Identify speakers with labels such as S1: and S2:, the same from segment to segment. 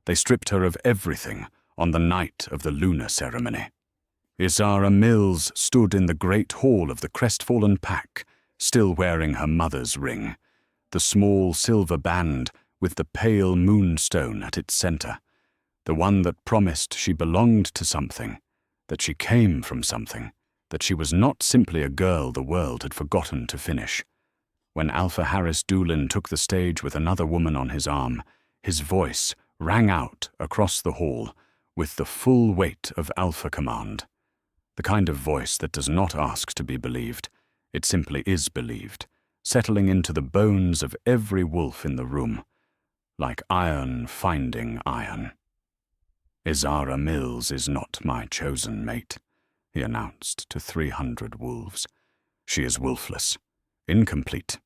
S1: They stripped her of everything on the night of the lunar ceremony. Isara Mills stood in the great hall of the crestfallen pack, still wearing her mother's ring, the small silver band with the pale moonstone at its center, the one that promised she belonged to something, that she came from something, that she was not simply a girl the world had forgotten to finish. When Alpha Harris Doolin took the stage with another woman on his arm, his voice rang out across the hall with the full weight of Alpha Command. The kind of voice that does not ask to be believed, it simply is believed, settling into the bones of every wolf in the room, like iron finding iron. "Isara Mills is not my chosen mate," he announced to 300 wolves. "She is wolfless, incomplete.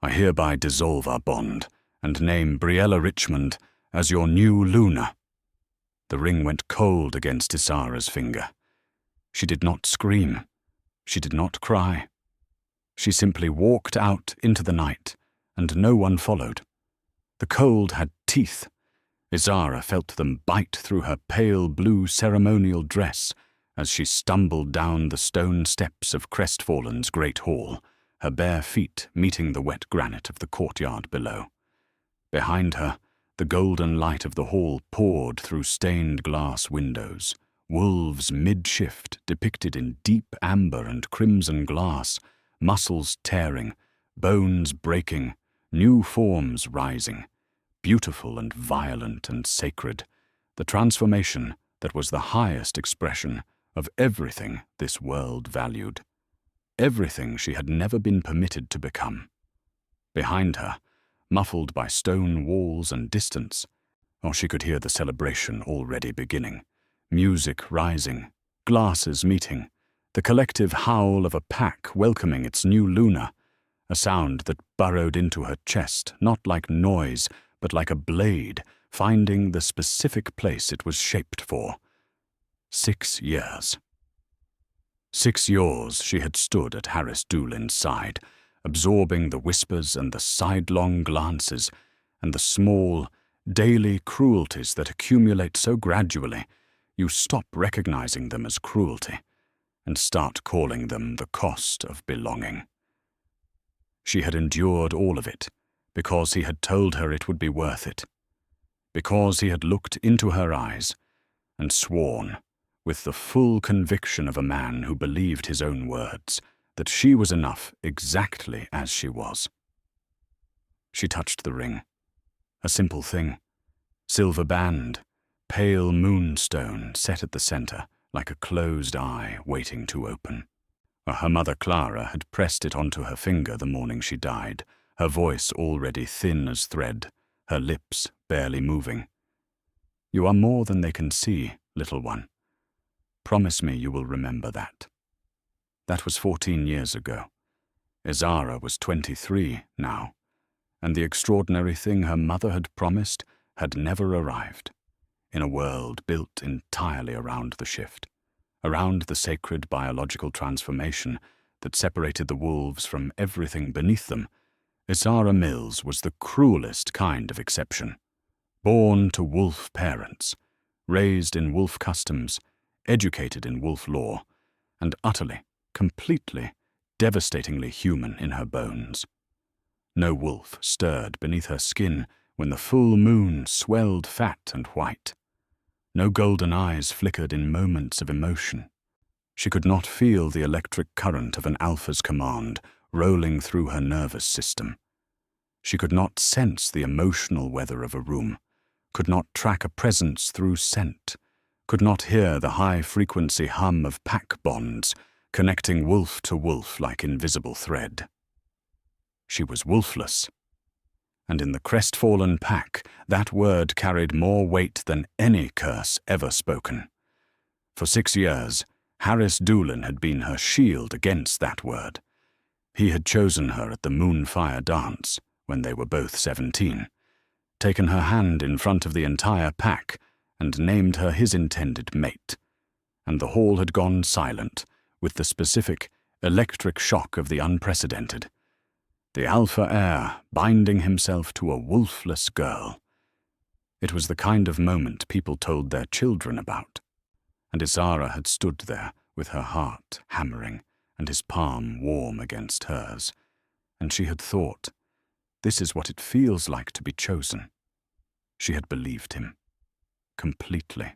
S1: I hereby dissolve our bond and name Briella Richmond as your new Luna." The ring went cold against Isara's finger. She did not scream. She did not cry. She simply walked out into the night, and no one followed. The cold had teeth. Isara felt them bite through her pale blue ceremonial dress as she stumbled down the stone steps of Crestfallen's great hall, her bare feet meeting the wet granite of the courtyard below. Behind her, the golden light of the hall poured through stained glass windows, wolves mid-shift depicted in deep amber and crimson glass, muscles tearing, bones breaking, new forms rising, beautiful and violent and sacred, the transformation that was the highest expression of everything this world valued, everything she had never been permitted to become. Behind her, muffled by stone walls and distance, she could hear the celebration already beginning, music rising, glasses meeting, the collective howl of a pack welcoming its new Luna, a sound that burrowed into her chest, not like noise, but like a blade, finding the specific place it was shaped for. 6 years. 6 years she had stood at Harris Doolin's side, absorbing the whispers and the sidelong glances and the small, daily cruelties that accumulate so gradually you stop recognizing them as cruelty and start calling them the cost of belonging. She had endured all of it because he had told her it would be worth it, because he had looked into her eyes and sworn, with the full conviction of a man who believed his own words, that she was enough exactly as she was. She touched the ring, a simple thing, silver band, pale moonstone set at the center like a closed eye waiting to open. Her mother Clara had pressed it onto her finger the morning she died, her voice already thin as thread, her lips barely moving. "You are more than they can see, little one. Promise me you will remember that." That was 14 years ago. Isara was 23 now, and the extraordinary thing her mother had promised had never arrived, in a world built entirely around the shift, around the sacred biological transformation that separated the wolves from everything beneath them. Isara Mills was the cruelest kind of exception. Born to wolf parents, raised in wolf customs, educated in wolf law, and utterly, completely, devastatingly human in her bones. No wolf stirred beneath her skin when the full moon swelled fat and white. No golden eyes flickered in moments of emotion. She could not feel the electric current of an alpha's command rolling through her nervous system. She could not sense the emotional weather of a room, could not track a presence through scent, could not hear the high-frequency hum of pack bonds connecting wolf to wolf like invisible thread. She was wolfless. And in the crestfallen pack, that word carried more weight than any curse ever spoken. For 6 years, Harris Doolin had been her shield against that word. He had chosen her at the Moonfire dance, when they were both 17, taken her hand in front of the entire pack, and named her his intended mate. And the hall had gone silent, with the specific, electric shock of the unprecedented. The alpha heir binding himself to a wolfless girl. It was the kind of moment people told their children about. And Isara had stood there with her heart hammering and his palm warm against hers, and she had thought, this is what it feels like to be chosen. She had believed him, completely,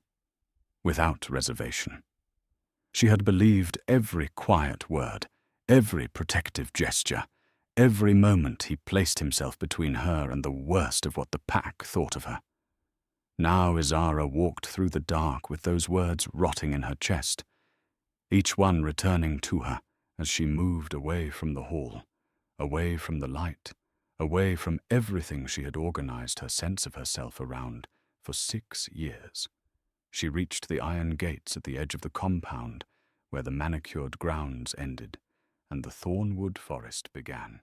S1: without reservation. She had believed every quiet word, every protective gesture, every moment he placed himself between her and the worst of what the pack thought of her. Now Isara walked through the dark with those words rotting in her chest, each one returning to her as she moved away from the hall, away from the light, away from everything she had organized her sense of herself around for 6 years. She reached the iron gates at the edge of the compound where the manicured grounds ended and the Thornwood forest began.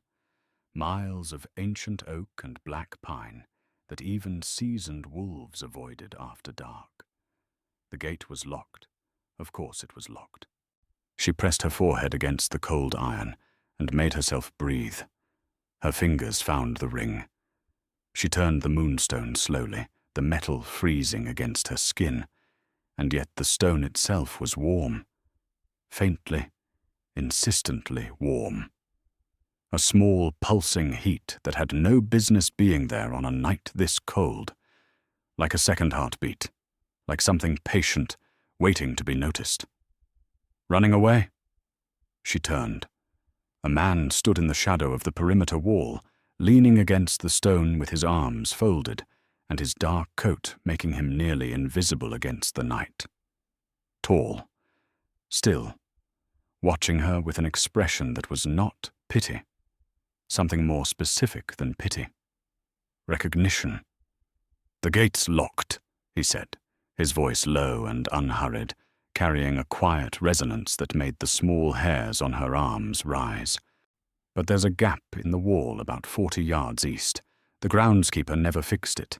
S1: Miles of ancient oak and black pine that even seasoned wolves avoided after dark. The gate was locked. Of course it was locked. She pressed her forehead against the cold iron and made herself breathe. Her fingers found the ring. She turned the moonstone slowly, the metal freezing against her skin, and yet the stone itself was warm. Faintly, insistently warm. A small, pulsing heat that had no business being there on a night this cold. Like a second heartbeat. Like something patient, waiting to be noticed. Running away? She turned. A man stood in the shadow of the perimeter wall, leaning against the stone with his arms folded, and his dark coat making him nearly invisible against the night. Tall. Still. Watching her with an expression that was not pity. Something more specific than pity. Recognition. "The gate's locked," he said, his voice low and unhurried, carrying a quiet resonance that made the small hairs on her arms rise. "But there's a gap in the wall about 40 yards east. The groundskeeper never fixed it."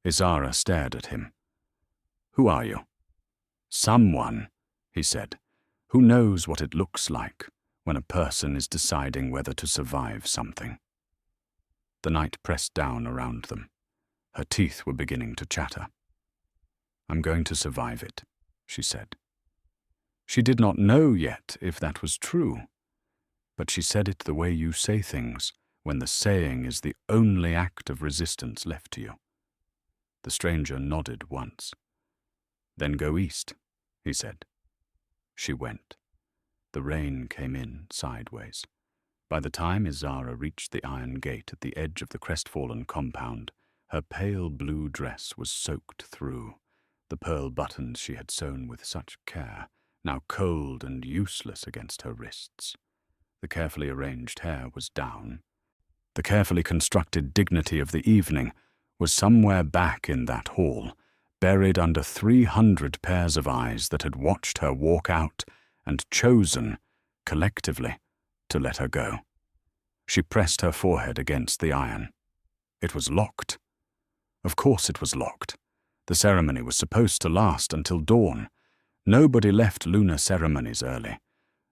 S1: Isara stared at him. "Who are you?" "Someone," he said, "who knows what it looks like when a person is deciding whether to survive something." The night pressed down around them. Her teeth were beginning to chatter. "I'm going to survive it," she said. She did not know yet if that was true, but she said it the way you say things when the saying is the only act of resistance left to you. The stranger nodded once. "Then go east," he said. She went. The rain came in sideways. By the time Isara reached the iron gate at the edge of the crestfallen compound, her pale blue dress was soaked through, the pearl buttons she had sewn with such care, now cold and useless against her wrists. The carefully arranged hair was down. The carefully constructed dignity of the evening was somewhere back in that hall, buried under 300 pairs of eyes that had watched her walk out and chosen, collectively, to let her go. She pressed her forehead against the iron. It was locked. Of course it was locked. The ceremony was supposed to last until dawn. Nobody left lunar ceremonies early.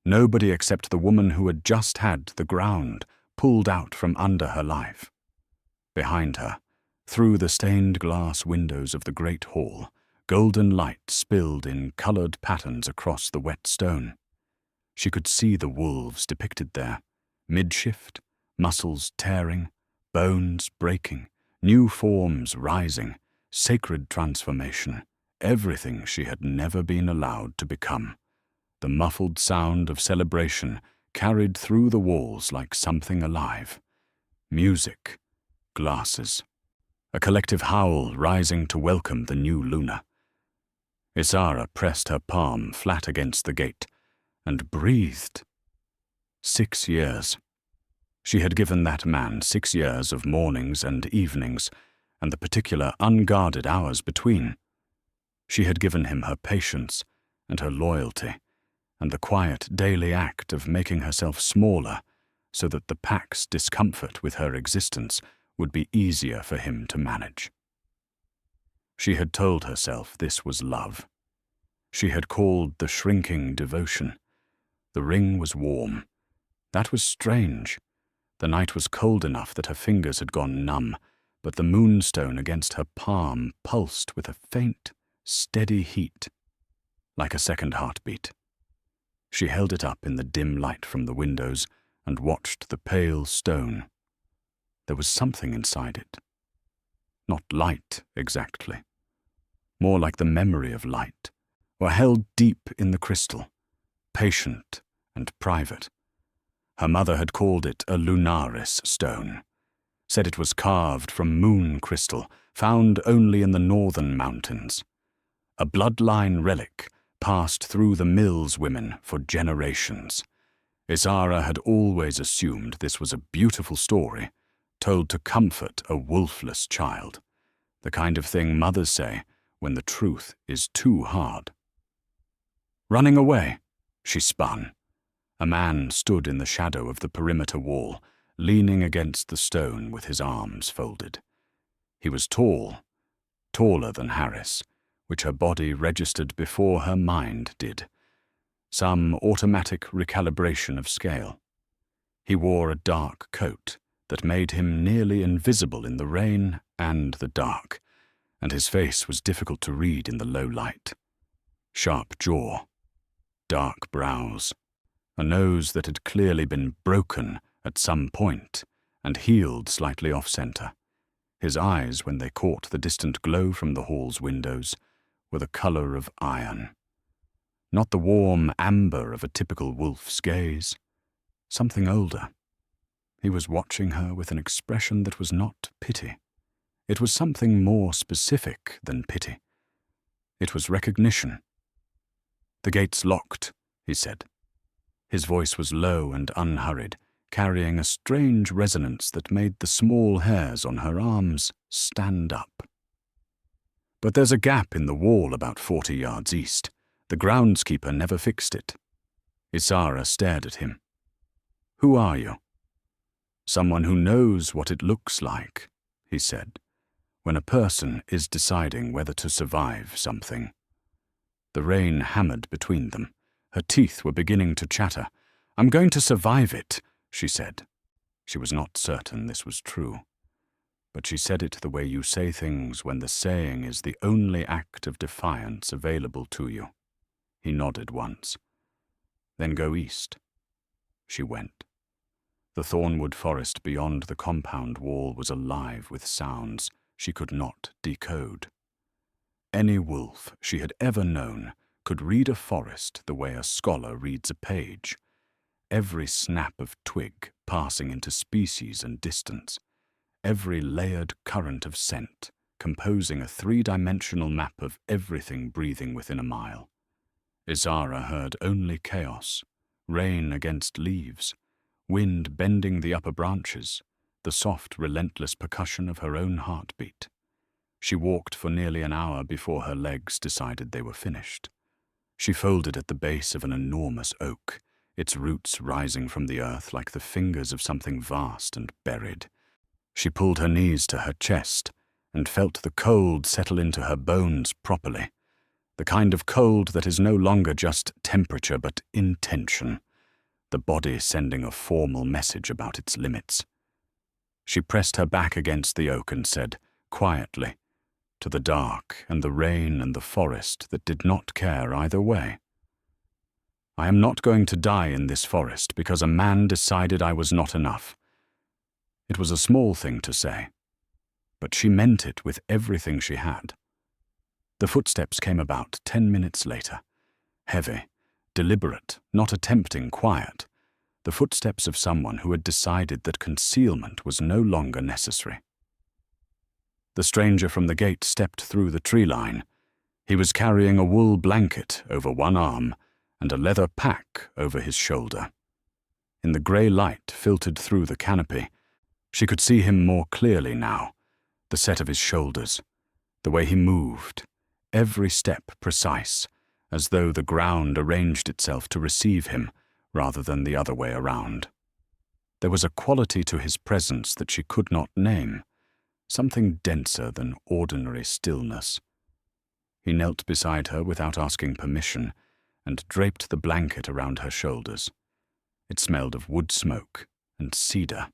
S1: Nobody except the woman who had just had the ground pulled out from under her life. Behind her, through the stained glass windows of the great hall, golden light spilled in colored patterns across the wet stone. She could see the wolves depicted there, mid-shift, muscles tearing, bones breaking, new forms rising, sacred transformation, everything she had never been allowed to become. The muffled sound of celebration carried through the walls like something alive. Music, glasses, a collective howl rising to welcome the new lunar. Isara pressed her palm flat against the gate and breathed. 6 years. She had given that man 6 years of mornings and evenings, and the particular unguarded hours between. She had given him her patience and her loyalty, and the quiet daily act of making herself smaller so that the pack's discomfort with her existence would be easier for him to manage. She had told herself this was love. She had called the shrinking devotion. The ring was warm. That was strange. The night was cold enough that her fingers had gone numb, but the moonstone against her palm pulsed with a faint, steady heat, like a second heartbeat. She held it up in the dim light from the windows and watched the pale stone. There was something inside it. Not light, exactly. More like the memory of light, or held deep in the crystal, patient and private. Her mother had called it a lunaris stone, said it was carved from moon crystal, found only in the northern mountains. A bloodline relic passed through the Mills women for generations. Isara had always assumed this was a beautiful story, told to comfort a wolfless child, the kind of thing mothers say when the truth is too hard. Running away, she spun. A man stood in the shadow of the perimeter wall, leaning against the stone with his arms folded. He was tall, taller than Harris, which her body registered before her mind did. Some automatic recalibration of scale. He wore a dark coat that made him nearly invisible in the rain and the dark, and his face was difficult to read in the low light. Sharp jaw, dark brows, a nose that had clearly been broken at some point and healed slightly off-center. His eyes, when they caught the distant glow from the hall's windows, were the color of iron. Not the warm amber of a typical wolf's gaze. Something older. He was watching her with an expression that was not pity. It was something more specific than pity. It was recognition. "The gate's locked," he said. His voice was low and unhurried, carrying a strange resonance that made the small hairs on her arms stand up. "But there's a gap in the wall about 40 yards east. The groundskeeper never fixed it." Isara stared at him. "Who are you?" "Someone who knows what it looks like," he said, "when a person is deciding whether to survive something." The rain hammered between them. Her teeth were beginning to chatter. "I'm going to survive it," she said. She was not certain this was true. But she said it the way you say things when the saying is the only act of defiance available to you. He nodded once. "Then go east." She went. The Thornwood forest beyond the compound wall was alive with sounds she could not decode. Any wolf she had ever known could read a forest the way a scholar reads a page, every snap of twig passing into species and distance, every layered current of scent composing a three-dimensional map of everything breathing within a mile. Isara heard only chaos, rain against leaves, wind bending the upper branches, the soft, relentless percussion of her own heartbeat. She walked for nearly an hour before her legs decided they were finished. She folded at the base of an enormous oak, its roots rising from the earth like the fingers of something vast and buried. She pulled her knees to her chest and felt the cold settle into her bones properly, the kind of cold that is no longer just temperature but intention, the body sending a formal message about its limits. She pressed her back against the oak and said, quietly, to the dark and the rain and the forest that did not care either way, "I am not going to die in this forest because a man decided I was not enough." It was a small thing to say, but she meant it with everything she had. The footsteps came about 10 minutes later, heavy, deliberate, not attempting quiet, the footsteps of someone who had decided that concealment was no longer necessary. The stranger from the gate stepped through the tree line. He was carrying a wool blanket over one arm and a leather pack over his shoulder. In the grey light filtered through the canopy, she could see him more clearly now, the set of his shoulders, the way he moved, every step precise, as though the ground arranged itself to receive him rather than the other way around. There was a quality to his presence that she could not name, something denser than ordinary stillness. He knelt beside her without asking permission and draped the blanket around her shoulders. It smelled of wood smoke and cedar.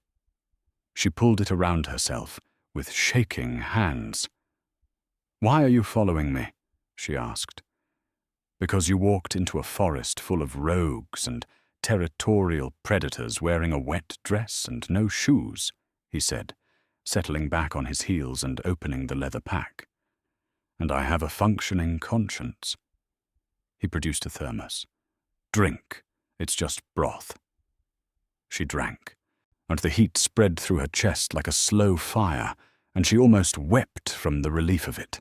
S1: She pulled it around herself with shaking hands. "Why are you following me?" she asked. "Because you walked into a forest full of rogues and territorial predators wearing a wet dress and no shoes," he said, settling back on his heels and opening the leather pack. "And I have a functioning conscience." He produced a thermos. "Drink. It's just broth." She drank, and the heat spread through her chest like a slow fire, and she almost wept from the relief of it.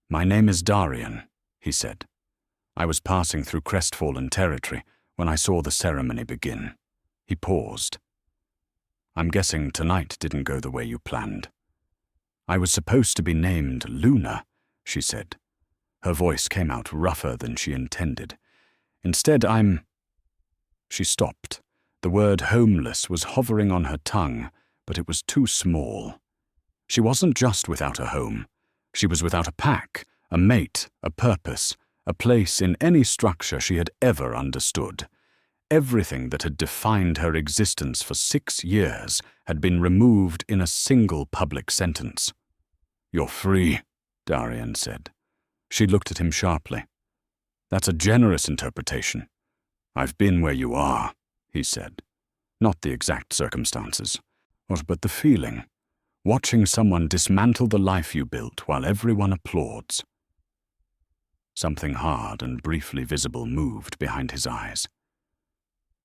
S1: "My name is Darian," he said. "I was passing through crestfallen territory when I saw the ceremony begin." He paused. "I'm guessing tonight didn't go the way you planned." "I was supposed to be named Lunar," she said. Her voice came out rougher than she intended. "Instead, I'm—" She stopped. The word homeless was hovering on her tongue, but it was too small. She wasn't just without a home. She was without a pack, a mate, a purpose, a place in any structure she had ever understood. Everything that had defined her existence for 6 years had been removed in a single public sentence. "You're free," Darian said. She looked at him sharply. "That's a generous interpretation." "I've been where you are," he said. "Not the exact circumstances, but the feeling. Watching someone dismantle the life you built while everyone applauds." Something hard and briefly visible moved behind his eyes.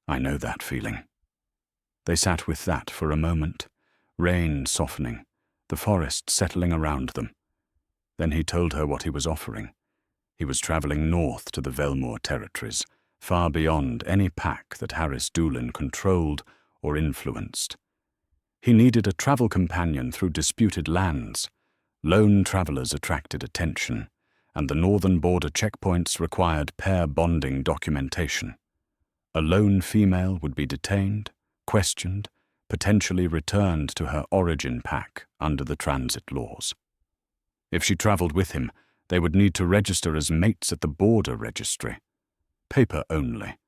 S1: "I know that feeling." They sat with that for a moment, rain softening, the forest settling around them. Then he told her what he was offering. He was traveling north to the Velmore territories, far beyond any pack that Harris Doolin controlled or influenced. He needed a travel companion through disputed lands. Lone travelers attracted attention, and the northern border checkpoints required pair bonding documentation. A lone female would be detained, questioned, potentially returned to her origin pack under the transit laws. If she traveled with him, they would need to register as mates at the border registry. Paper only.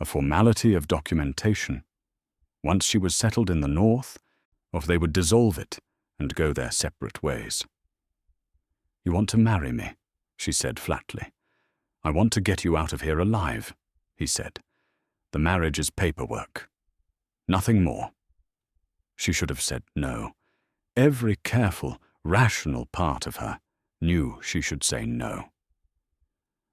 S1: A formality of documentation. Once she was settled in the north, or they would dissolve it and go their separate ways. "You want to marry me?" she said flatly. "I want to get you out of here alive," he said. "The marriage is paperwork. Nothing more." She should have said no. Every careful, rational part of her knew she should say no.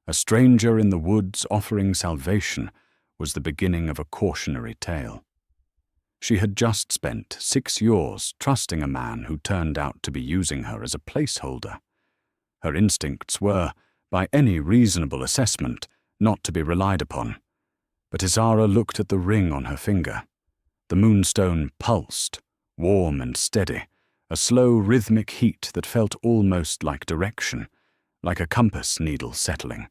S1: A stranger in the woods offering salvation was the beginning of a cautionary tale. She had just spent 6 years trusting a man who turned out to be using her as a placeholder. Her instincts were, by any reasonable assessment, not to be relied upon. But Isara looked at the ring on her finger. The moonstone pulsed, warm and steady, a slow rhythmic heat that felt almost like direction, like a compass needle settling.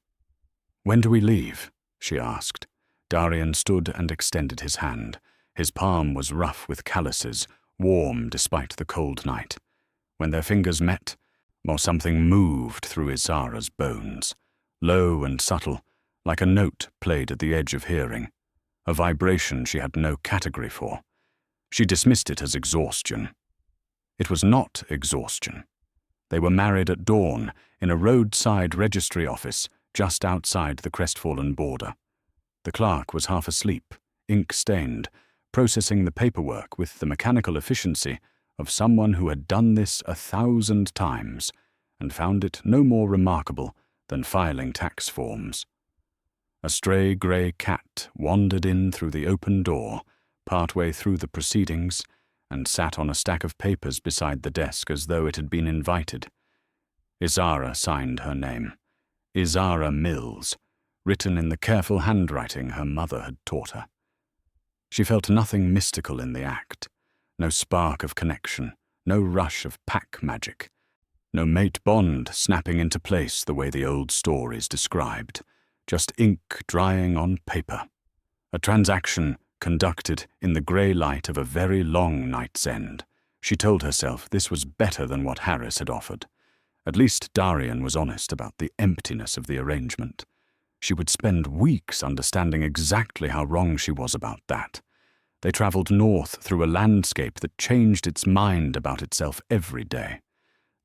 S1: "When do we leave?" she asked. Darian stood and extended his hand. His palm was rough with calluses, warm despite the cold night. When their fingers met, something moved through Isara's bones, low and subtle, like a note played at the edge of hearing, a vibration she had no category for. She dismissed it as exhaustion. It was not exhaustion. They were married at dawn in a roadside registry office just outside the crestfallen border. The clerk was half asleep, ink-stained, processing the paperwork with the mechanical efficiency of someone who had done this 1,000 times and found it no more remarkable than filing tax forms. A stray grey cat wandered in through the open door, partway through the proceedings, and sat on a stack of papers beside the desk as though it had been invited. Isara signed her name. Isara Mills, written in the careful handwriting her mother had taught her. She felt nothing mystical in the act, no spark of connection, no rush of pack magic, no mate bond snapping into place the way the old stories described, just ink drying on paper. A transaction conducted in the grey light of a very long night's end. She told herself this was better than what Harris had offered. At least Darian was honest about the emptiness of the arrangement. She would spend weeks understanding exactly how wrong she was about that. They travelled north through a landscape that changed its mind about itself every day.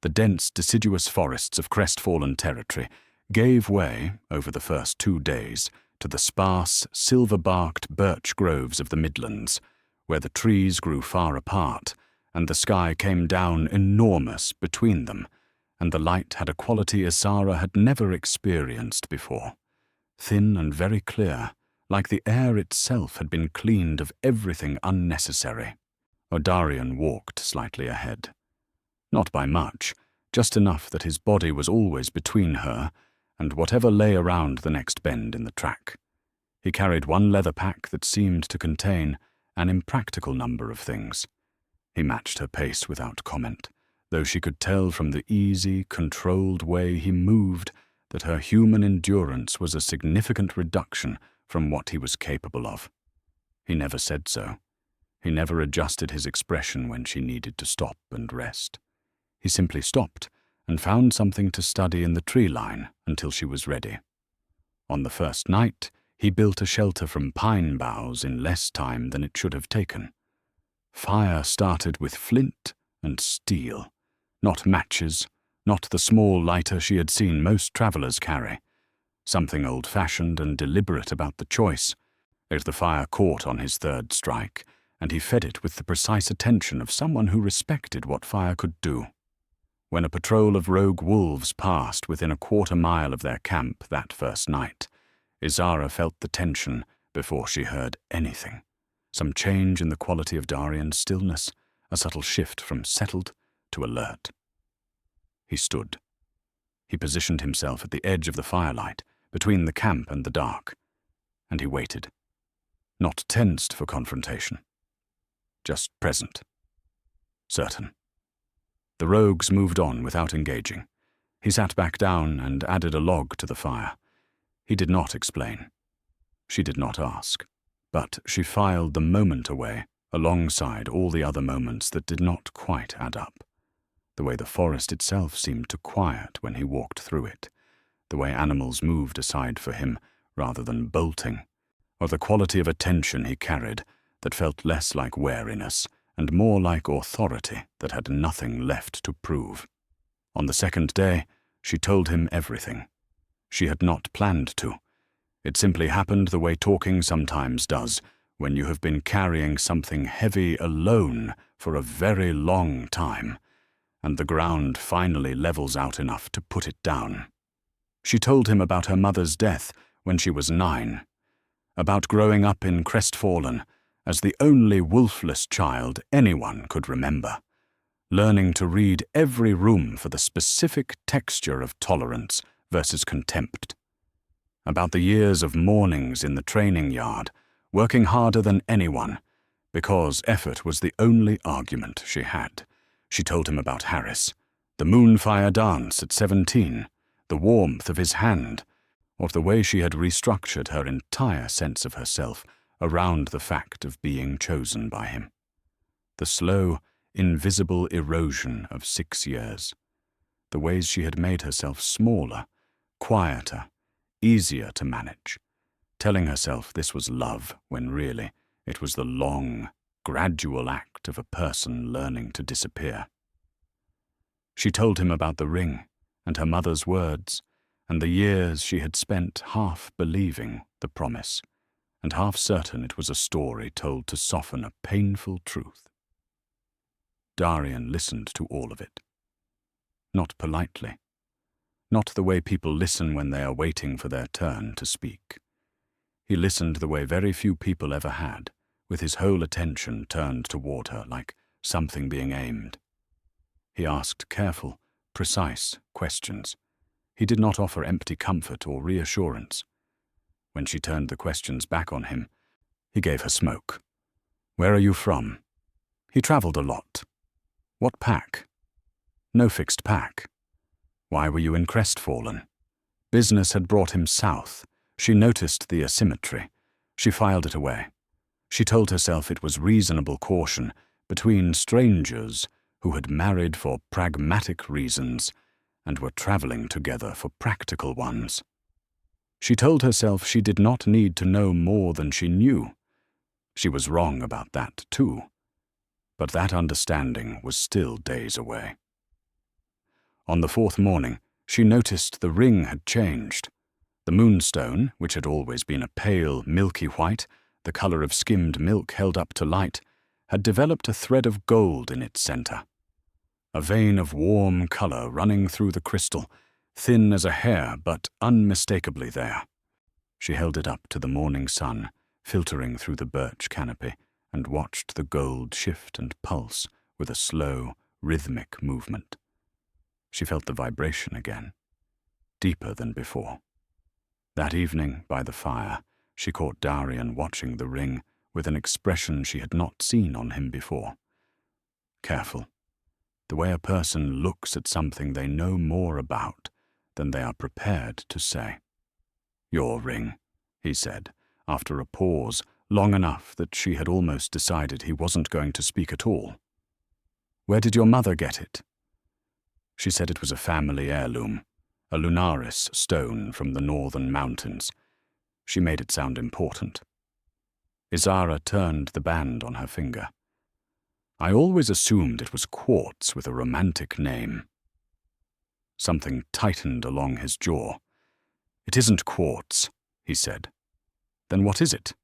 S1: The dense, deciduous forests of crestfallen territory gave way, over the first 2 days, to the sparse, silver-barked birch groves of the Midlands, where the trees grew far apart, and the sky came down enormous between them, and the light had a quality Isara had never experienced before. Thin and very clear, like the air itself had been cleaned of everything unnecessary. Darian walked slightly ahead. Not by much, just enough that his body was always between her and whatever lay around the next bend in the track. He carried one leather pack that seemed to contain an impractical number of things. He matched her pace without comment, though she could tell from the easy, controlled way he moved that her human endurance was a significant reduction from what he was capable of. He never said so. He never adjusted his expression when she needed to stop and rest. He simply stopped and found something to study in the tree line until she was ready. On the first night, he built a shelter from pine boughs in less time than it should have taken. Fire started with flint and steel, not matches, not the small lighter she had seen most travelers carry. Something old-fashioned and deliberate about the choice, as the fire caught on his third strike, and he fed it with the precise attention of someone who respected what fire could do. When a patrol of rogue wolves passed within a quarter-mile of their camp that first night, Isara felt the tension before she heard anything. Some change in the quality of Darian's stillness, a subtle shift from settled to alert. He stood. He positioned himself at the edge of the firelight, between the camp and the dark, and he waited. Not tensed for confrontation, just present, certain. The rogues moved on without engaging. He sat back down and added a log to the fire. He did not explain. She did not ask, but she filed the moment away alongside all the other moments that did not quite add up. The way the forest itself seemed to quiet when he walked through it, the way animals moved aside for him rather than bolting, or the quality of attention he carried that felt less like wariness and more like authority that had nothing left to prove. On the second day, she told him everything. She had not planned to. It simply happened the way talking sometimes does, when you have been carrying something heavy alone for a very long time, and the ground finally levels out enough to put it down. She told him about her mother's death when she was 9, about growing up in Crestfallen as the only wolfless child anyone could remember, learning to read every room for the specific texture of tolerance versus contempt, about the years of mornings in the training yard, working harder than anyone, because effort was the only argument she had. She told him about Harris, the moonfire dance at 17, the warmth of his hand, of the way she had restructured her entire sense of herself around the fact of being chosen by him. The slow, invisible erosion of 6 years, the ways she had made herself smaller, quieter, easier to manage, telling herself this was love when really it was the long, gradual act of a person learning to disappear. She told him about the ring and her mother's words and the years she had spent half believing the promise and half certain it was a story told to soften a painful truth. Darian listened to all of it. Not politely. Not the way people listen when they are waiting for their turn to speak. He listened the way very few people ever had, with his whole attention turned toward her like something being aimed. He asked careful, precise questions. He did not offer empty comfort or reassurance. When she turned the questions back on him, he gave her smoke. Where are you from? He traveled a lot. What pack? No fixed pack. Why were you in Crestfallen? Business had brought him south. She noticed the asymmetry. She filed it away. She told herself it was reasonable caution between strangers who had married for pragmatic reasons and were traveling together for practical ones. She told herself she did not need to know more than she knew. She was wrong about that too, but that understanding was still days away. On the fourth morning, she noticed the ring had changed. The moonstone, which had always been a pale, milky white, the color of skimmed milk held up to light, had developed a thread of gold in its center. A vein of warm color running through the crystal, thin as a hair but unmistakably there. She held it up to the morning sun, filtering through the birch canopy, and watched the gold shift and pulse with a slow, rhythmic movement. She felt the vibration again, deeper than before. That evening, by the fire, she caught Darian watching the ring with an expression she had not seen on him before. Careful. The way a person looks at something they know more about than they are prepared to say. "Your ring," he said, after a pause long enough that she had almost decided he wasn't going to speak at all. "Where did your mother get it?" She said it was a family heirloom, a lunaris stone from the northern mountains. She made it sound important. Isara turned the band on her finger. "I always assumed it was quartz with a romantic name." Something tightened along his jaw. "It isn't quartz," he said. "Then what is it?"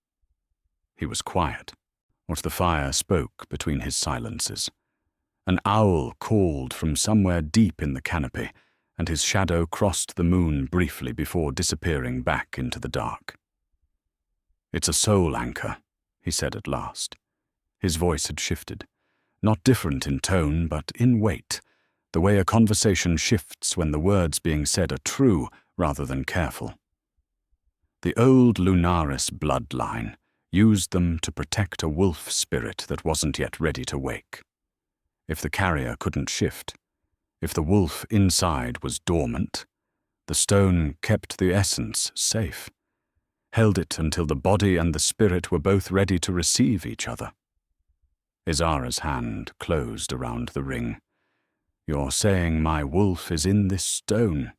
S1: He was quiet, but the fire spoke between his silences. An owl called from somewhere deep in the canopy, and his shadow crossed the moon briefly before disappearing back into the dark. "It's a soul anchor," he said at last. His voice had shifted, not different in tone, but in weight, the way a conversation shifts when the words being said are true rather than careful. The old lunaris bloodline used them to protect a wolf spirit that wasn't yet ready to wake. If the carrier couldn't shift, if the wolf inside was dormant, the stone kept the essence safe, held it until the body and the spirit were both ready to receive each other. Isara's hand closed around the ring. "You're saying my wolf is in this stone?"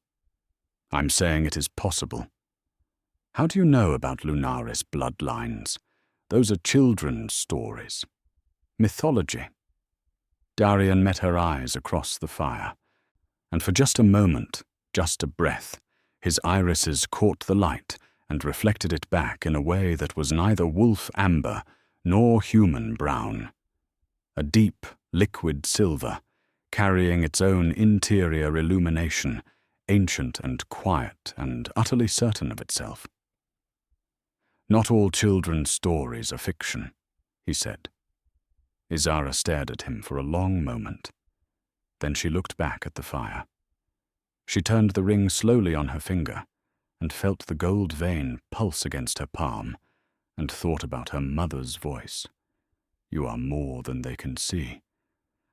S1: "I'm saying it is possible." "How do you know about lunaris bloodlines? Those are children's stories. Mythology." Darian met her eyes across the fire, and for just a moment, just a breath, his irises caught the light and reflected it back in a way that was neither wolf amber nor human brown. A deep, liquid silver, carrying its own interior illumination, ancient and quiet and utterly certain of itself. "Not all children's stories are fiction," he said. Isara stared at him for a long moment. Then she looked back at the fire. She turned the ring slowly on her finger and felt the gold vein pulse against her palm and thought about her mother's voice. "You are more than they can see,"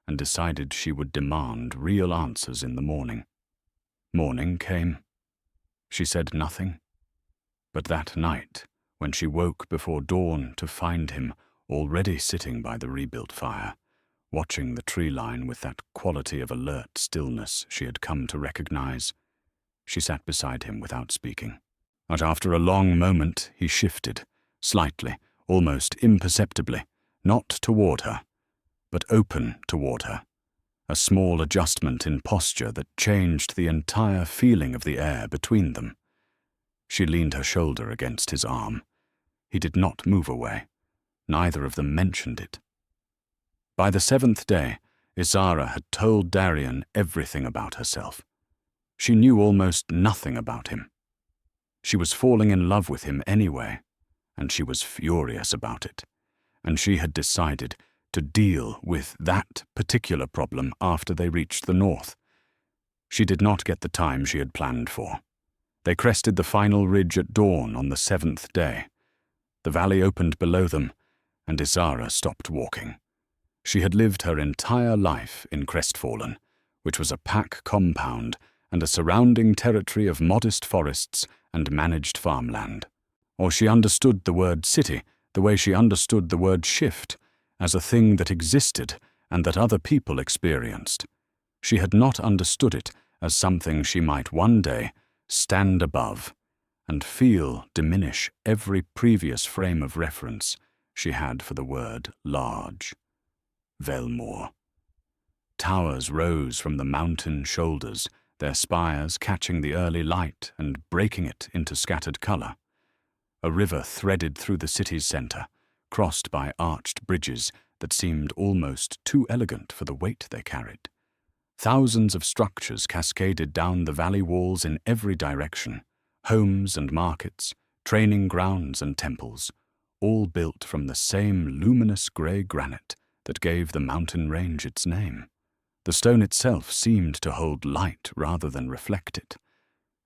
S1: and decided she would demand real answers in the morning. Morning came. She said nothing. But that night, when she woke before dawn to find him already sitting by the rebuilt fire, watching the tree line with that quality of alert stillness she had come to recognize, she sat beside him without speaking. But after a long moment, he shifted, slightly, almost imperceptibly, not toward her, but open toward her, a small adjustment in posture that changed the entire feeling of the air between them. She leaned her shoulder against his arm. He did not move away. Neither of them mentioned it. By the seventh day, Isara had told Darian everything about herself. She knew almost nothing about him. She was falling in love with him anyway, and she was furious about it, and she had decided to deal with that particular problem after they reached the north. She did not get the time she had planned for. They crested the final ridge at dawn on the seventh day. The valley opened below them, and Isara stopped walking. She had lived her entire life in Crestfallen, which was a pack compound and a surrounding territory of modest forests and managed farmland. Or she understood the word city the way she understood the word shift, as a thing that existed and that other people experienced. She had not understood it as something she might one day stand above and feel diminish every previous frame of reference she had for the word large. Velmore. Towers rose from the mountain shoulders, their spires catching the early light and breaking it into scattered colour. A river threaded through the city's centre, crossed by arched bridges that seemed almost too elegant for the weight they carried. Thousands of structures cascaded down the valley walls in every direction, homes and markets, training grounds and temples, all built from the same luminous grey granite that gave the mountain range its name. The stone itself seemed to hold light rather than reflect it,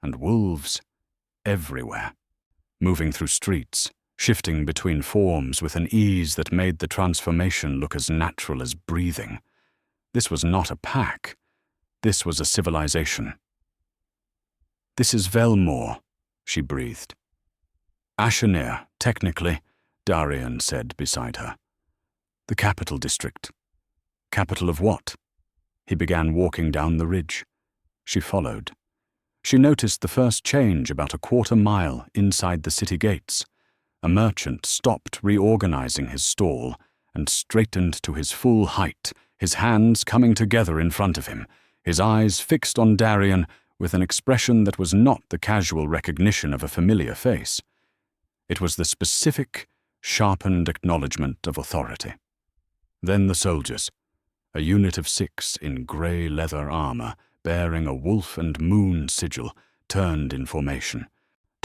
S1: and wolves everywhere, moving through streets, shifting between forms with an ease that made the transformation look as natural as breathing. This was not a pack. This was a civilization. "This is Velmore," she breathed. "Ashenir, technically," Darian said beside her. "The capital district." "Capital of what?" He began walking down the ridge. She followed. She noticed the first change about a quarter-mile inside the city gates. A merchant stopped reorganizing his stall and straightened to his full height, his hands coming together in front of him, his eyes fixed on Darian with an expression that was not the casual recognition of a familiar face. It was the specific, sharpened acknowledgement of authority. Then the soldiers, a unit of 6 in grey leather armour, bearing a wolf and moon sigil, turned in formation.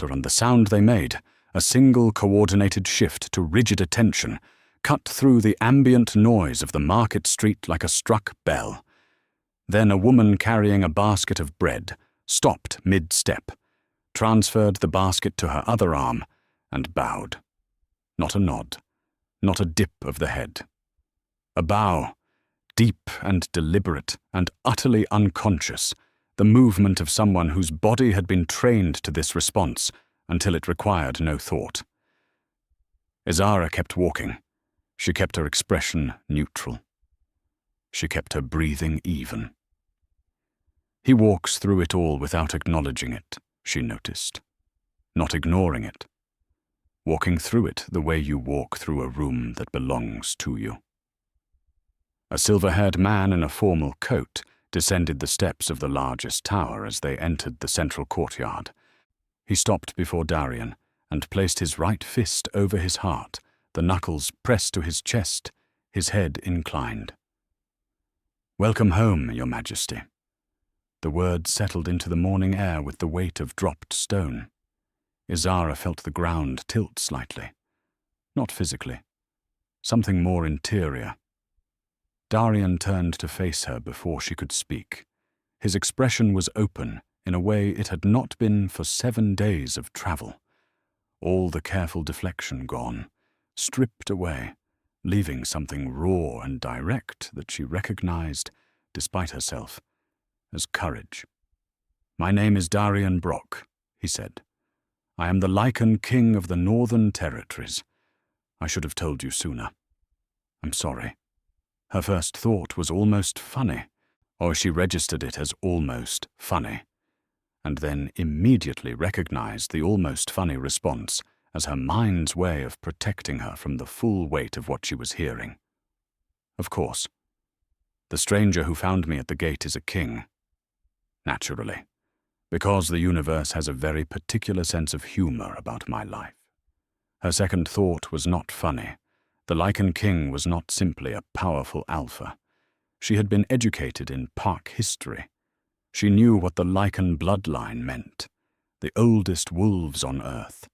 S1: And the sound they made, a single coordinated shift to rigid attention, cut through the ambient noise of the market street like a struck bell. Then a woman carrying a basket of bread stopped mid-step, transferred the basket to her other arm, and bowed. Not a nod, not a dip of the head. A bow, deep and deliberate and utterly unconscious, the movement of someone whose body had been trained to this response until it required no thought. Isara kept walking. She kept her expression neutral. She kept her breathing even. He walks through it all without acknowledging it, she noticed. Not ignoring it. Walking through it the way you walk through a room that belongs to you. A silver-haired man in a formal coat descended the steps of the largest tower as they entered the central courtyard. He stopped before Darian and placed his right fist over his heart, the knuckles pressed to his chest, his head inclined. "Welcome home, Your Majesty." The word settled into the morning air with the weight of dropped stone. Isara felt the ground tilt slightly. Not physically. Something more interior. Darian turned to face her before she could speak. His expression was open in a way it had not been for 7 days of travel. All the careful deflection gone, stripped away, leaving something raw and direct that she recognized, despite herself, as courage. "My name is Darian Brock," he said. "I am the Lycan King of the Northern Territories. I should have told you sooner. I'm sorry." Her first thought was almost funny, or she registered it as almost funny, and then immediately recognized the almost funny response as her mind's way of protecting her from the full weight of what she was hearing. "Of course. The stranger who found me at the gate is a king. Naturally, because the universe has a very particular sense of humor about my life." Her second thought was not funny. The Lycan King was not simply a powerful alpha. She had been educated in park history. She knew what the Lycan bloodline meant, the oldest wolves on Earth,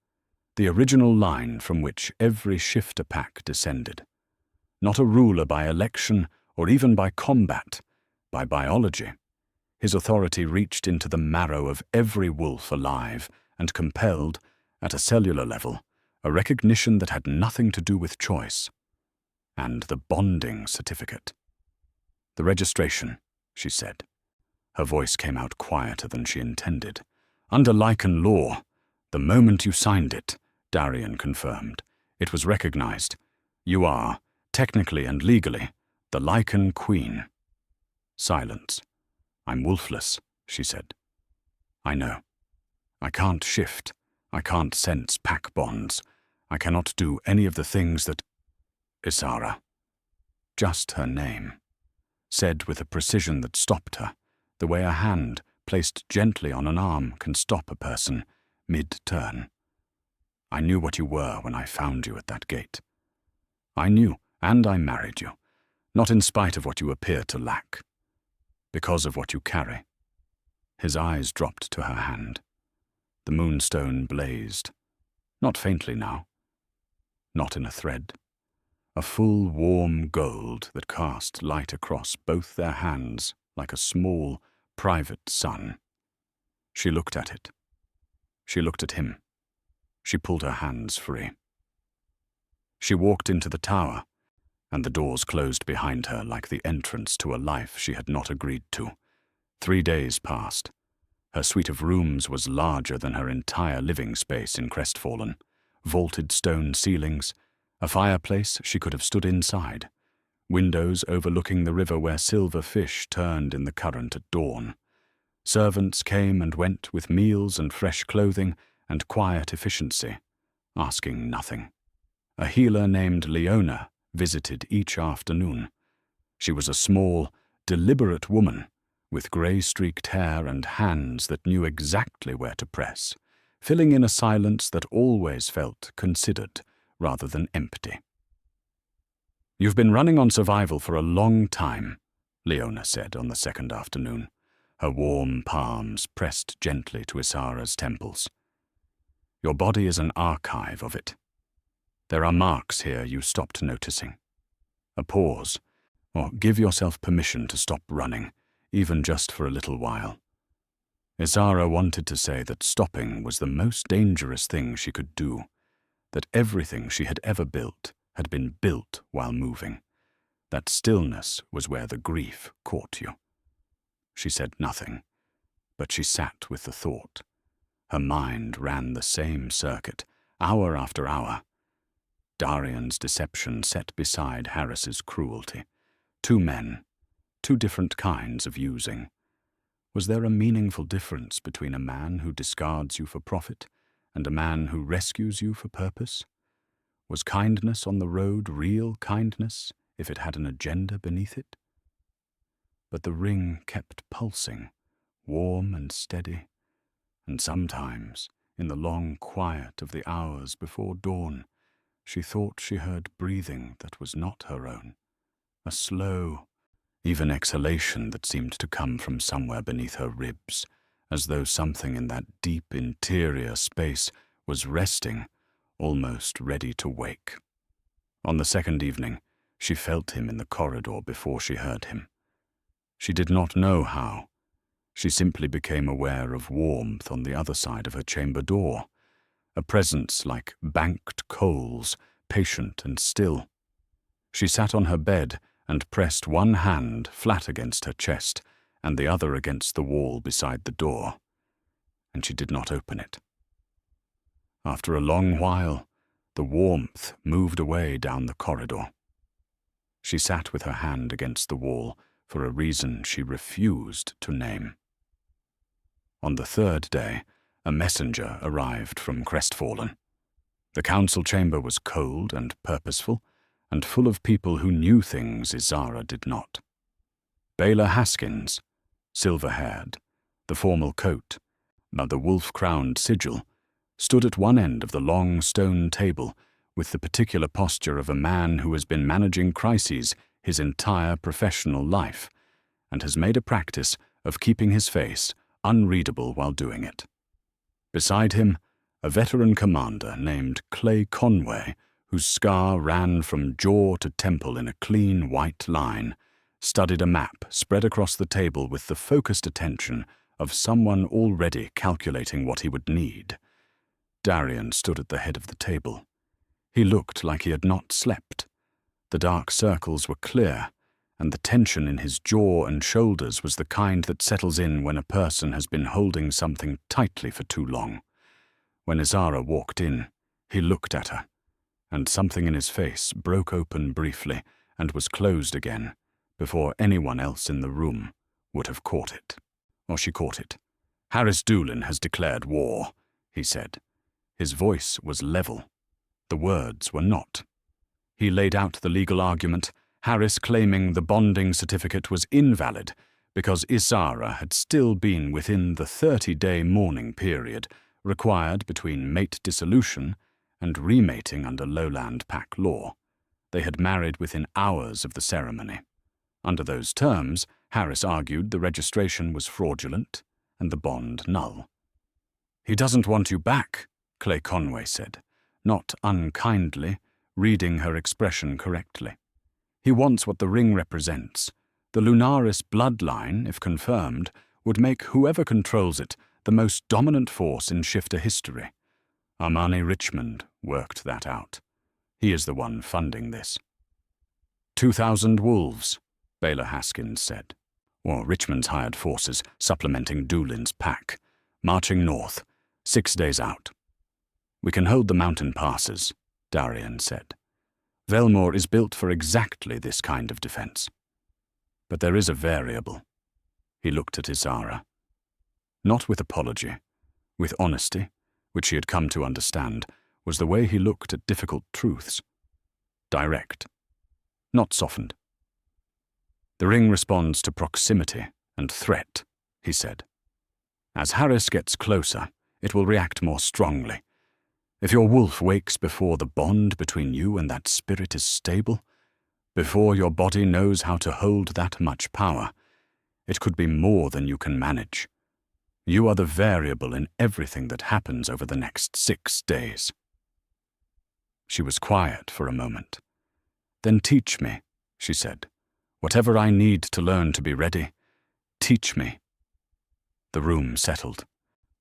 S1: the original line from which every shifter pack descended. Not a ruler by election or even by combat, by biology. His authority reached into the marrow of every wolf alive and compelled, at a cellular level, a recognition that had nothing to do with choice. And the bonding certificate. "The registration," she said. Her voice came out quieter than she intended. "Under Lycan law, the moment you signed it," Darian confirmed, "it was recognized. You are, technically and legally, the Lykan Queen." Silence. "I'm wolfless," she said. "I know. I can't shift. I can't sense pack bonds. I cannot do any of the things that—" Isara. Just her name, said with a precision that stopped her, the way a hand placed gently on an arm can stop a person mid-turn. I knew what you were when I found you at that gate. I knew, and I married you, not in spite of what you appear to lack, because of what you carry. His eyes dropped to her hand. The moonstone blazed, not faintly now, not in a thread, a full warm gold that cast light across both their hands like a small, private sun. She looked at it. She looked at him. She pulled her hands free. She walked into the tower, and the doors closed behind her like the entrance to a life she had not agreed to. 3 days passed. Her suite of rooms was larger than her entire living space in Crestfallen. Vaulted stone ceilings, a fireplace she could have stood inside, windows overlooking the river where silver fish turned in the current at dawn. Servants came and went with meals and fresh clothing and quiet efficiency, asking nothing. A healer named Leona visited each afternoon. She was a small, deliberate woman with grey-streaked hair and hands that knew exactly where to press, filling in a silence that always felt considered rather than empty. "You've been running on survival for a long time," Leona said on the second afternoon, her warm palms pressed gently to Isara's temples. "Your body is an archive of it. There are marks here you stopped noticing. A pause, or give yourself permission to stop running, even just for a little while." Isara wanted to say that stopping was the most dangerous thing she could do, that everything she had ever built had been built while moving, that stillness was where the grief caught you. She said nothing, but she sat with the thought. Her mind ran the same circuit, hour after hour. Darian's deception set beside Harris's cruelty. 2 men, 2 different kinds of using. Was there a meaningful difference between a man who discards you for profit and a man who rescues you for purpose? Was kindness on the road real kindness if it had an agenda beneath it? But the ring kept pulsing, warm and steady, and sometimes, in the long quiet of the hours before dawn, she thought she heard breathing that was not her own, a slow, even exhalation that seemed to come from somewhere beneath her ribs, as though something in that deep interior space was resting, almost ready to wake. On the second evening, she felt him in the corridor before she heard him. She did not know how. She simply became aware of warmth on the other side of her chamber door, a presence like banked coals, patient and still. She sat on her bed and pressed one hand flat against her chest and the other against the wall beside the door, and she did not open it. After a long while, the warmth moved away down the corridor. She sat with her hand against the wall for a reason she refused to name. On the 3rd day, a messenger arrived from Crestfallen. The council chamber was cold and purposeful, and full of people who knew things Isara did not. Baylor Haskins, silver-haired, the formal coat, the wolf-crowned sigil, stood at one end of the long stone table with the particular posture of a man who has been managing crises his entire professional life and has made a practice of keeping his face unreadable while doing it. Beside him, a veteran commander named Clay Conway, whose scar ran from jaw to temple in a clean white line, studied a map spread across the table with the focused attention of someone already calculating what he would need. Darian stood at the head of the table. He looked like he had not slept. The dark circles were clear, and the tension in his jaw and shoulders was the kind that settles in when a person has been holding something tightly for too long. When Isara walked in, he looked at her, and something in his face broke open briefly and was closed again before anyone else in the room would have caught it. Or she caught it. "Harris Doolin has declared war," he said. His voice was level. The words were not. He laid out the legal argument, Harris claiming the bonding certificate was invalid because Isara had still been within the 30-day mourning period required between mate dissolution and remating under lowland pack law. They had married within hours of the ceremony. Under those terms, Harris argued the registration was fraudulent and the bond null. "He doesn't want you back," Clay Conway said, not unkindly, reading her expression correctly. "He wants what the ring represents. The Lunaris bloodline, if confirmed, would make whoever controls it the most dominant force in shifter history. Armani Richmond worked that out. He is the one funding this." 2,000 wolves, Baylor Haskins said. Or Richmond's hired forces supplementing Doolin's pack, marching north, 6 days out. "We can hold the mountain passes," Darian said. "Velmore is built for exactly this kind of defense. But there is a variable." He looked at Isara. Not with apology, with honesty, which she had come to understand, was the way he looked at difficult truths. Direct, not softened. "The ring responds to proximity and threat," he said. "As Harris gets closer, it will react more strongly. If your wolf wakes before the bond between you and that spirit is stable, before your body knows how to hold that much power, it could be more than you can manage. You are the variable in everything that happens over the next 6 days." She was quiet for a moment. "Then teach me," she said. "Whatever I need to learn to be ready, teach me." The room settled.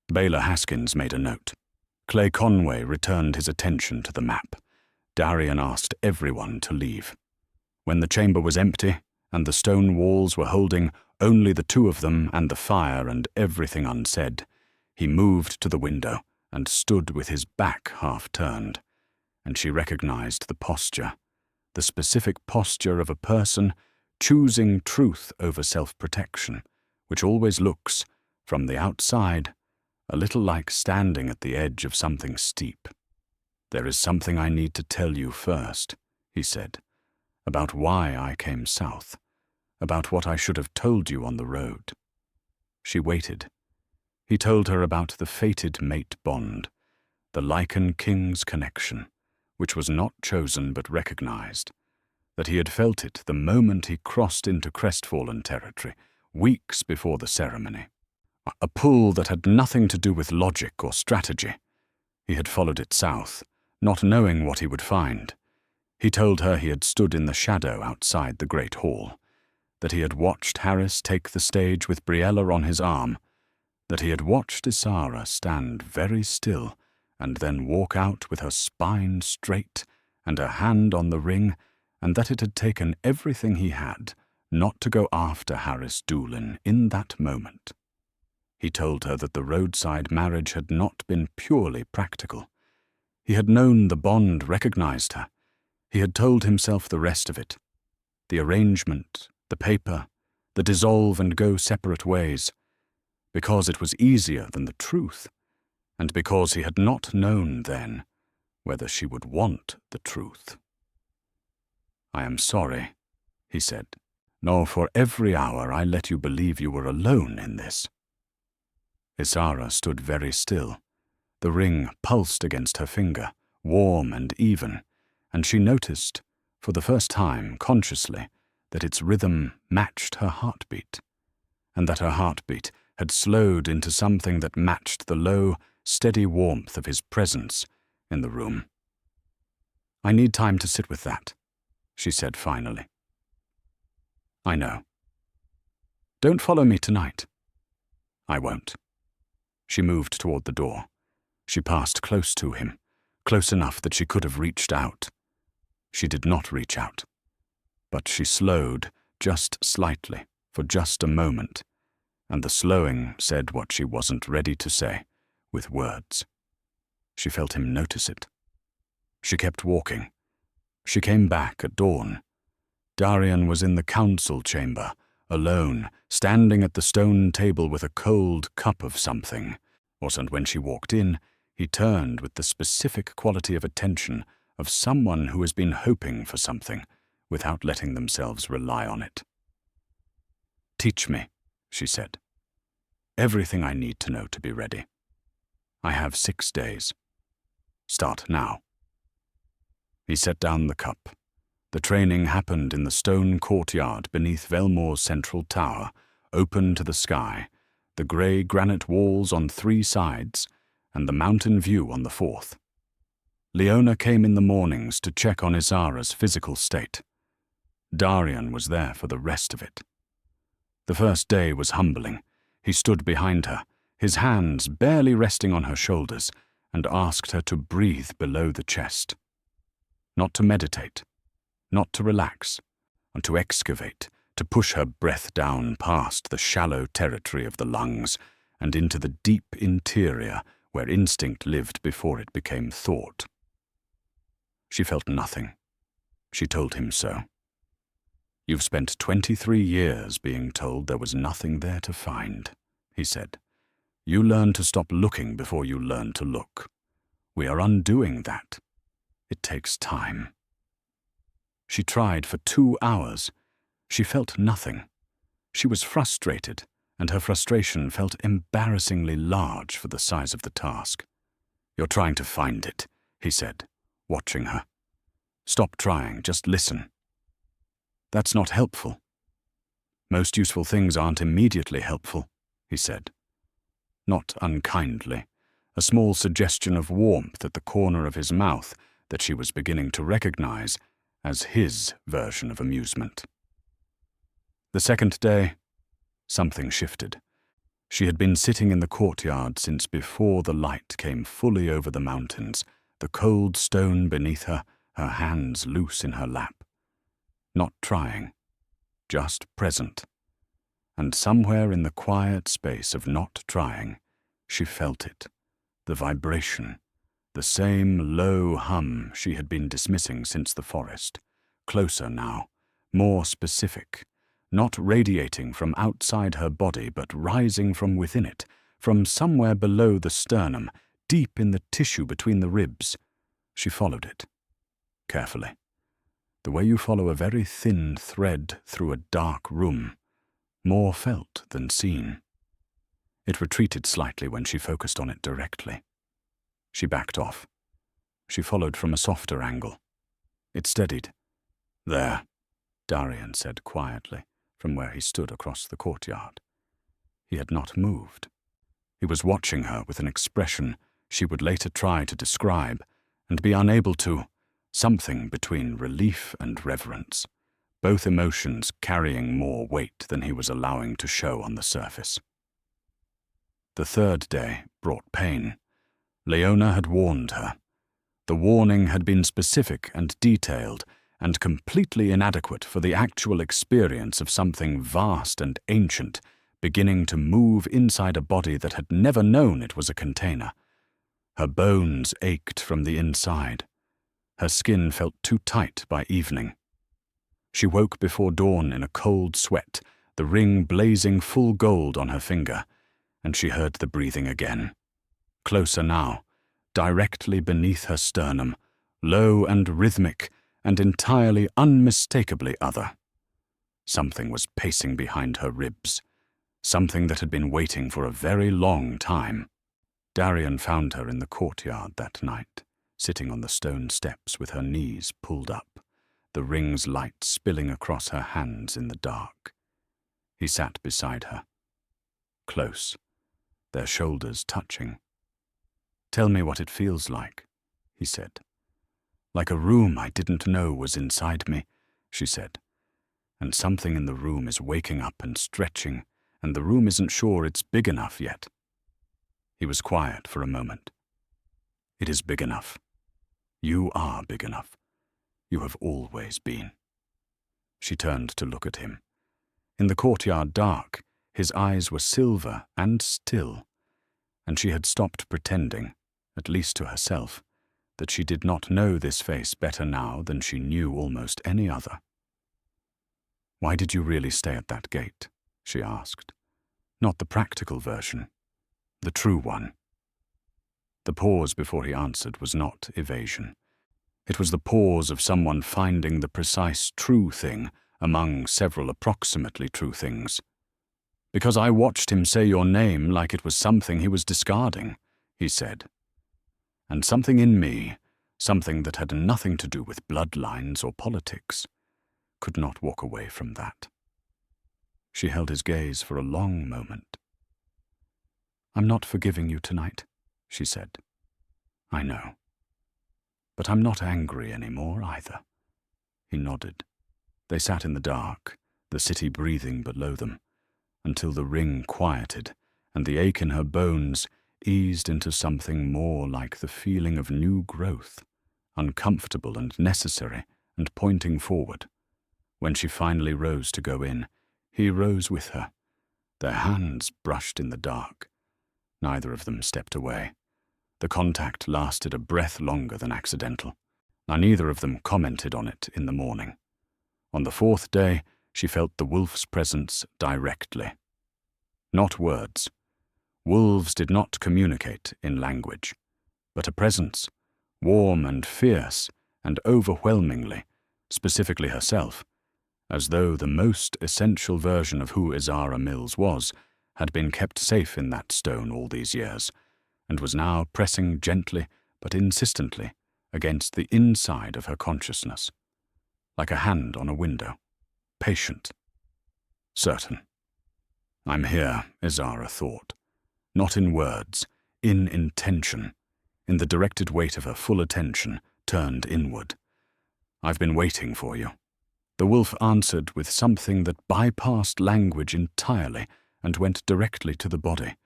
S1: Baylor Haskins made a note. Clay Conway returned his attention to the map. Darian asked everyone to leave. When the chamber was empty, and the stone walls were holding only the two of them and the fire and everything unsaid, he moved to the window and stood with his back half-turned, and she recognized the posture, the specific posture of a person choosing truth over self-protection, which always looks, from the outside, a little like standing at the edge of something steep. "There is something I need to tell you first," he said, "about why I came south, about what I should have told you on the road." She waited. He told her about the fated mate bond, the Lycan king's connection, which was not chosen but recognized, that he had felt it the moment he crossed into crestfallen territory, weeks before the ceremony. A pull that had nothing to do with logic or strategy. He had followed it south, not knowing what he would find. He told her he had stood in the shadow outside the great hall, that he had watched Harris take the stage with Briella on his arm, that he had watched Isara stand very still and then walk out with her spine straight and her hand on the ring, and that it had taken everything he had not to go after Harris Doolin in that moment. He told her that the roadside marriage had not been purely practical. He had known the bond recognized her. He had told himself the rest of it. The arrangement, the paper, the dissolve and go separate ways, because it was easier than the truth, and because he had not known then whether she would want the truth. "I am sorry," he said. "Nor for every hour I let you believe you were alone in this." Isara stood very still. The ring pulsed against her finger, warm and even, and she noticed, for the first time consciously, that its rhythm matched her heartbeat, and that her heartbeat had slowed into something that matched the low, steady warmth of his presence in the room. "I need time to sit with that," she said finally. "I know. Don't follow me tonight." "I won't." She moved toward the door. She passed close to him, close enough that she could have reached out. She did not reach out, but she slowed just slightly for just a moment, and the slowing said what she wasn't ready to say with words. She felt him notice it. She kept walking. She came back at dawn. Darian was in the council chamber, alone, standing at the stone table with a cold cup of something. And when she walked in, he turned with the specific quality of attention of someone who has been hoping for something without letting themselves rely on it. "Teach me," she said. "Everything I need to know to be ready. I have 6 days. Start now." He set down the cup. The training happened in the stone courtyard beneath Velmore's central tower, open to the sky, the grey granite walls on 3 sides, and the mountain view on the 4th. Leona came in the mornings to check on Isara's physical state. Darian was there for the rest of it. The first day was humbling. He stood behind her, his hands barely resting on her shoulders, and asked her to breathe below the chest. Not to meditate, not to relax, and to excavate, to push her breath down past the shallow territory of the lungs and into the deep interior where instinct lived before it became thought. She felt nothing. She told him so. "You've spent 23 years being told there was nothing there to find," he said. "You learn to stop looking before you learn to look. We are undoing that. It takes time." She tried for 2 hours. She felt nothing. She was frustrated, and her frustration felt embarrassingly large for the size of the task. "You're trying to find it," he said, watching her. "Stop trying, just listen." "That's not helpful." "Most useful things aren't immediately helpful," he said. Not unkindly, a small suggestion of warmth at the corner of his mouth that she was beginning to recognize as his version of amusement. The second day, something shifted. She had been sitting in the courtyard since before the light came fully over the mountains, the cold stone beneath her, her hands loose in her lap. Not trying, just present. And somewhere in the quiet space of not trying, she felt it, the vibration, the same low hum she had been dismissing since the forest, closer now, more specific, not radiating from outside her body but rising from within it, from somewhere below the sternum, deep in the tissue between the ribs. She followed it, carefully, the way you follow a very thin thread through a dark room, more felt than seen. It retreated slightly when she focused on it directly. She backed off. She followed from a softer angle. It steadied. "There," Darian said quietly, from where he stood across the courtyard. He had not moved. He was watching her with an expression she would later try to describe, and be unable to, something between relief and reverence, both emotions carrying more weight than he was allowing to show on the surface. The third day brought pain. Leona had warned her. The warning had been specific and detailed, and completely inadequate for the actual experience of something vast and ancient beginning to move inside a body that had never known it was a container. Her bones ached from the inside. Her skin felt too tight by evening. She woke before dawn in a cold sweat, the ring blazing full gold on her finger, and she heard the breathing again. Closer now, directly beneath her sternum, low and rhythmic, and entirely unmistakably other. Something was pacing behind her ribs, something that had been waiting for a very long time. Darian found her in the courtyard that night, sitting on the stone steps with her knees pulled up, the ring's light spilling across her hands in the dark. He sat beside her, close, their shoulders touching. "Tell me what it feels like," he said. "Like a room I didn't know was inside me," she said. "And something in the room is waking up and stretching, and the room isn't sure it's big enough yet." He was quiet for a moment. "It is big enough. You are big enough. You have always been." She turned to look at him. In the courtyard dark, his eyes were silver and still, and she had stopped pretending, at least to herself, that she did not know this face better now than she knew almost any other. "Why did you really stay at that gate?" she asked. "Not the practical version, the true one." The pause before he answered was not evasion. It was the pause of someone finding the precise true thing among several approximately true things. "Because I watched him say your name like it was something he was discarding," he said. And something in me, something that had nothing to do with bloodlines or politics, could not walk away from that. She held his gaze for a long moment. "I'm not forgiving you tonight," she said. "I know. But I'm not angry anymore either." He nodded. They sat in the dark, the city breathing below them, until the ring quieted and the ache in her bones eased into something more like the feeling of new growth, uncomfortable and necessary and pointing forward. When she finally rose to go in, he rose with her. Their hands brushed in the dark. Neither of them stepped away. The contact lasted a breath longer than accidental, and neither of them commented on it in the morning. On the fourth day, she felt the wolf's presence directly. Not words. Wolves did not communicate in language, but a presence, warm and fierce and overwhelmingly, specifically herself, as though the most essential version of who Isara Mills was had been kept safe in that stone all these years, and was now pressing gently but insistently against the inside of her consciousness, like a hand on a window, patient, certain. "I'm here," Isara thought, not in words, in intention, in the directed weight of her full attention turned inward. "I've been waiting for you." The wolf answered with something that bypassed language entirely and went directly to the body,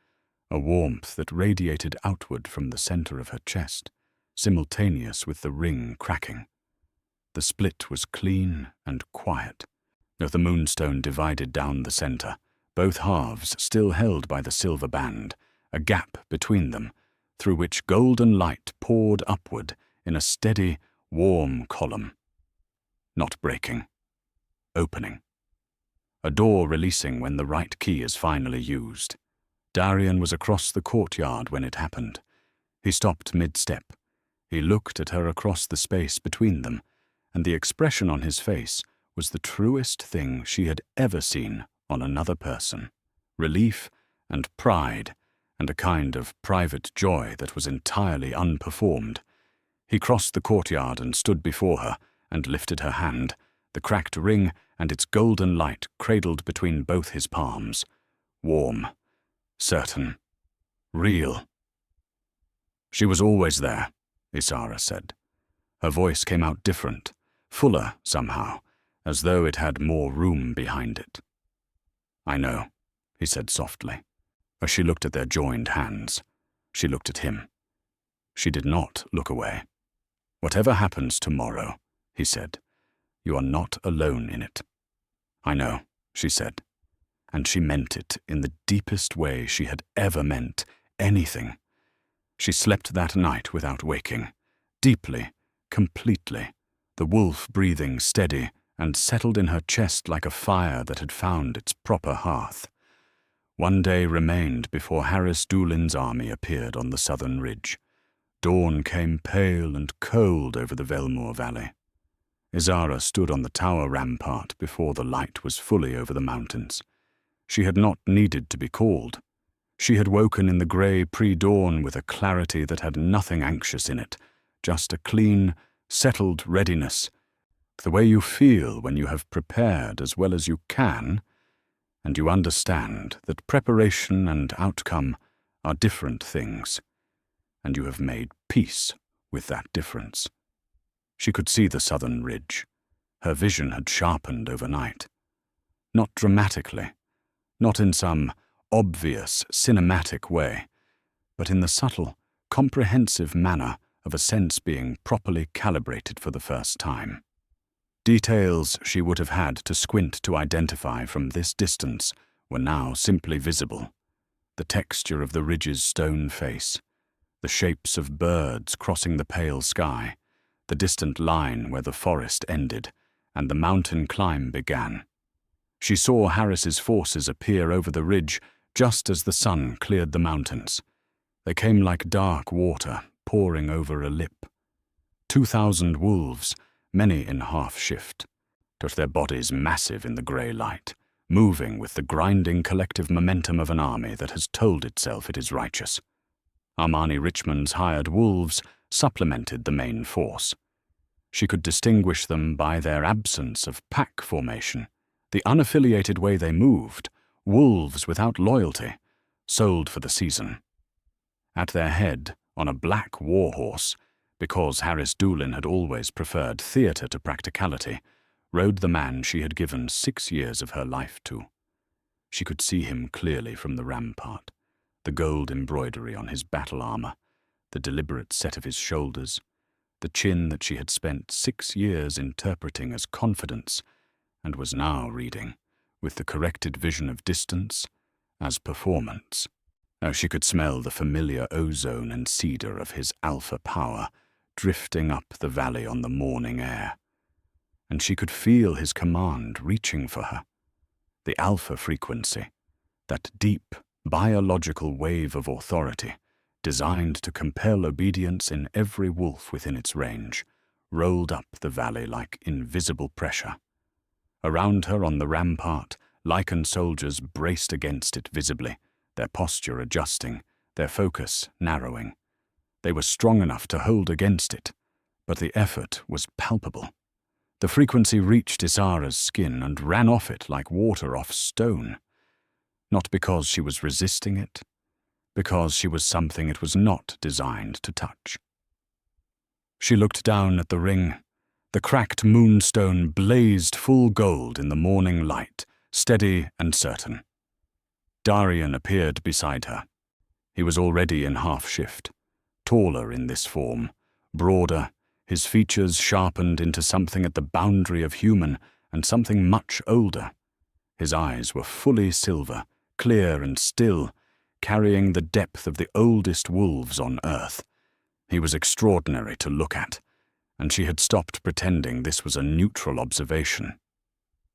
S1: a warmth that radiated outward from the center of her chest, simultaneous with the ring cracking. The split was clean and quiet, though the moonstone divided down the center, both halves still held by the silver band, a gap between them, through which golden light poured upward in a steady, warm column. Not breaking. Opening. A door releasing when the right key is finally used. Darian was across the courtyard when it happened. He stopped mid-step. He looked at her across the space between them, and the expression on his face was the truest thing she had ever seen on another person. Relief and pride, and a kind of private joy that was entirely unperformed. He crossed the courtyard and stood before her and lifted her hand, the cracked ring and its golden light cradled between both his palms. Warm, certain, real. "She was always there," Isara said. Her voice came out different, fuller somehow, as though it had more room behind it. "I know," he said softly, as she looked at their joined hands. She looked at him. She did not look away. "Whatever happens tomorrow," he said, "you are not alone in it." "I know," she said, and she meant it in the deepest way she had ever meant anything. She slept that night without waking, deeply, completely, the wolf breathing steady and settled in her chest like a fire that had found its proper hearth. One day remained before Harris Doolin's army appeared on the southern ridge. Dawn came pale and cold over the Velmore valley. Isara stood on the tower rampart before the light was fully over the mountains. She had not needed to be called. She had woken in the grey pre-dawn with a clarity that had nothing anxious in it, just a clean, settled readiness, the way you feel when you have prepared as well as you can, and you understand that preparation and outcome are different things, and you have made peace with that difference. She could see the southern ridge. Her vision had sharpened overnight. Not dramatically, not in some obvious, cinematic way, but in the subtle, comprehensive manner of a sense being properly calibrated for the first time. Details she would have had to squint to identify from this distance were now simply visible. The texture of the ridge's stone face, the shapes of birds crossing the pale sky, the distant line where the forest ended and the mountain climb began. She saw Harris's forces appear over the ridge just as the sun cleared the mountains. They came like dark water pouring over a lip. 2,000 wolves, many in half-shift, but their bodies massive in the grey light, moving with the grinding collective momentum of an army that has told itself it is righteous. Armani Richmond's hired wolves supplemented the main force. She could distinguish them by their absence of pack formation, the unaffiliated way they moved, wolves without loyalty, sold for the season. At their head, on a black warhorse, because Harris Doolin had always preferred theatre to practicality, rode the man she had given 6 years of her life to. She could see him clearly from the rampart, the gold embroidery on his battle armor, the deliberate set of his shoulders, the chin that she had spent 6 years interpreting as confidence and was now reading, with the corrected vision of distance, as performance. Now she could smell the familiar ozone and cedar of his alpha power drifting up the valley on the morning air. And she could feel his command reaching for her. The alpha frequency, that deep, biological wave of authority, designed to compel obedience in every wolf within its range, rolled up the valley like invisible pressure. Around her on the rampart, Lycan soldiers braced against it visibly, their posture adjusting, their focus narrowing. They were strong enough to hold against it, but the effort was palpable. The frequency reached Isara's skin and ran off it like water off stone. Not because she was resisting it, because she was something it was not designed to touch. She looked down at the ring. The cracked moonstone blazed full gold in the morning light, steady and certain. Darian appeared beside her. He was already in half-shift, taller in this form, broader, his features sharpened into something at the boundary of human and something much older. His eyes were fully silver, clear and still, carrying the depth of the oldest wolves on earth. He was extraordinary to look at, and she had stopped pretending this was a neutral observation.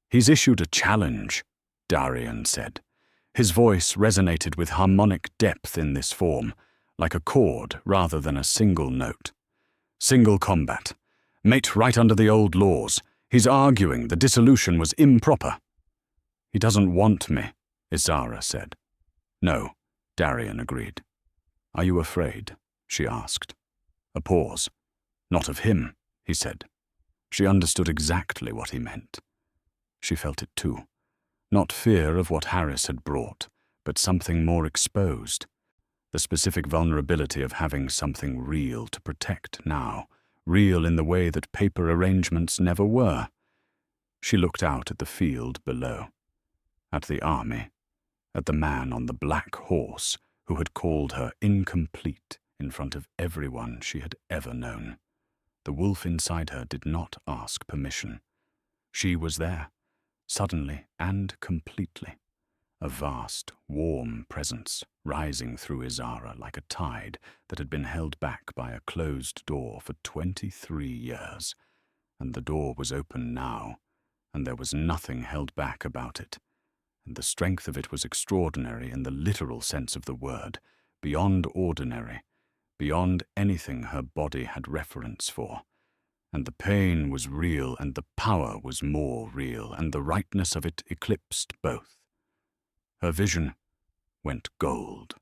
S1: "He's issued a challenge," Darian said. His voice resonated with harmonic depth in this form, like a chord rather than a single note. "Single combat. Mate right under the old laws. He's arguing the dissolution was improper." "He doesn't want me," Isara said. "No," Darian agreed. "Are you afraid?" she asked. A pause. "Not of him," he said. She understood exactly what he meant. She felt it too. Not fear of what Harris had brought, but something more exposed. The specific vulnerability of having something real to protect now, real in the way that paper arrangements never were. She looked out at the field below, at the army, at the man on the black horse who had called her incomplete in front of everyone she had ever known. The wolf inside her did not ask permission. She was there, suddenly and completely. A vast, warm presence rising through Isara like a tide that had been held back by a closed door for 23 years. And the door was open now, and there was nothing held back about it. And the strength of it was extraordinary in the literal sense of the word, beyond ordinary, beyond anything her body had reference for. And the pain was real, and the power was more real, and the rightness of it eclipsed both. Her vision went gold.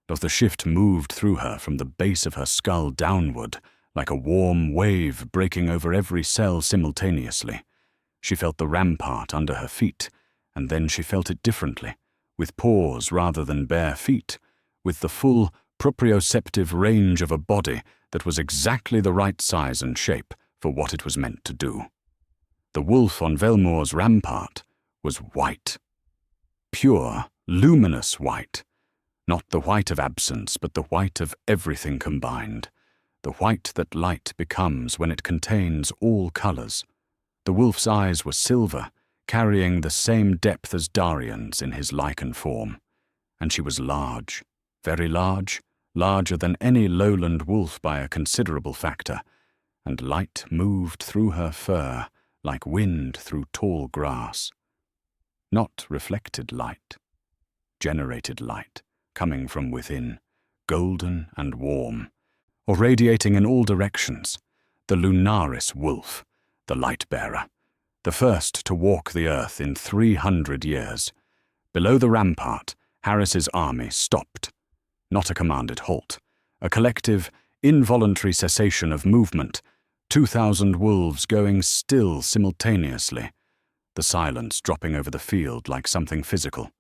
S1: As the shift moved through her from the base of her skull downward, like a warm wave breaking over every cell simultaneously. She felt the rampart under her feet, and then she felt it differently, with paws rather than bare feet, with the full proprioceptive range of a body that was exactly the right size and shape for what it was meant to do. The wolf on Velmore's rampart was white. Pure, luminous white. Not the white of absence, but the white of everything combined. The white that light becomes when it contains all colors. The wolf's eyes were silver, carrying the same depth as Darian's in his Lycan form. And she was large, very large, larger than any lowland wolf by a considerable factor, and light moved through her fur like wind through tall grass. Not reflected light, generated light, coming from within, golden and warm, or radiating in all directions, the lunaris wolf, the light-bearer, the first to walk the earth in 300 years. Below the rampart, Harris's army stopped. Not a commanded halt, a collective, involuntary cessation of movement, 2,000 wolves going still simultaneously, the silence dropping over the field like something physical.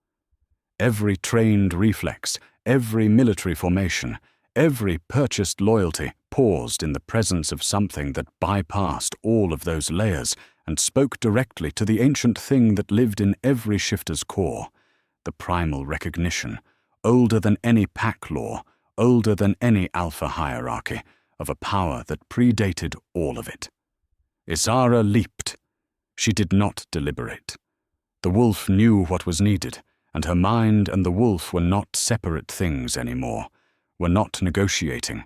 S1: Every trained reflex, every military formation, every purchased loyalty paused in the presence of something that bypassed all of those layers and spoke directly to the ancient thing that lived in every shifter's core, the primal recognition, older than any pack law, older than any alpha hierarchy, of a power that predated all of it. Isara leaped. She did not deliberate. The wolf knew what was needed, and her mind and the wolf were not separate things anymore, were not negotiating.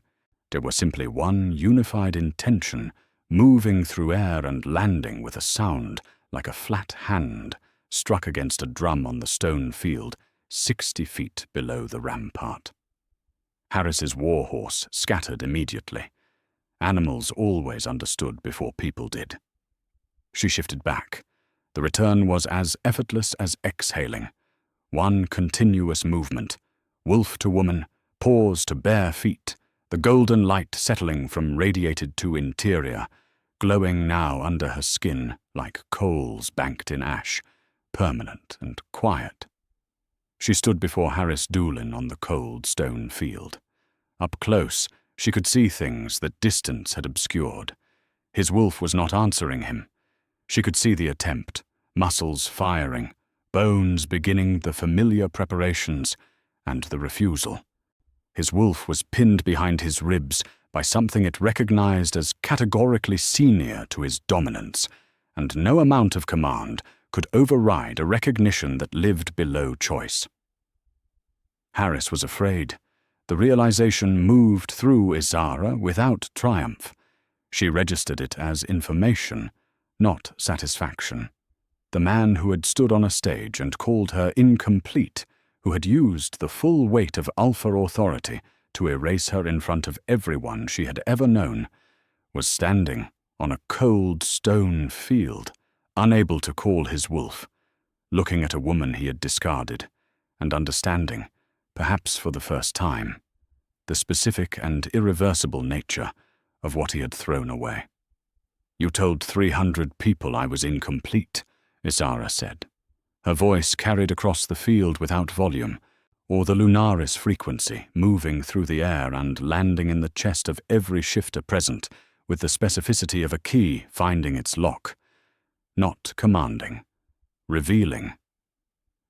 S1: They were simply one unified intention, moving through air and landing with a sound like a flat hand struck against a drum on the stone field 60 feet below the rampart. Harris's warhorse scattered immediately. Animals always understood before people did. She shifted back. The return was as effortless as exhaling. One continuous movement, wolf to woman, paws to bare feet, the golden light settling from radiated to interior, glowing now under her skin like coals banked in ash, permanent and quiet. She stood before Harris Doolin on the cold stone field. Up close, she could see things that distance had obscured. His wolf was not answering him. She could see the attempt, muscles firing, bones beginning the familiar preparations, and the refusal. His wolf was pinned behind his ribs by something it recognized as categorically senior to his dominance, and no amount of command could override a recognition that lived below choice. Harris was afraid. The realization moved through Isara without triumph. She registered it as information, not satisfaction. The man who had stood on a stage and called her incomplete, who had used the full weight of alpha authority to erase her in front of everyone she had ever known, was standing on a cold stone field, unable to call his wolf, looking at a woman he had discarded, and understanding, perhaps for the first time, the specific and irreversible nature of what he had thrown away. "You told 300 people I was incomplete," Isara said. Her voice carried across the field without volume, or the lunaris frequency moving through the air and landing in the chest of every shifter present with the specificity of a key finding its lock. Not commanding, revealing.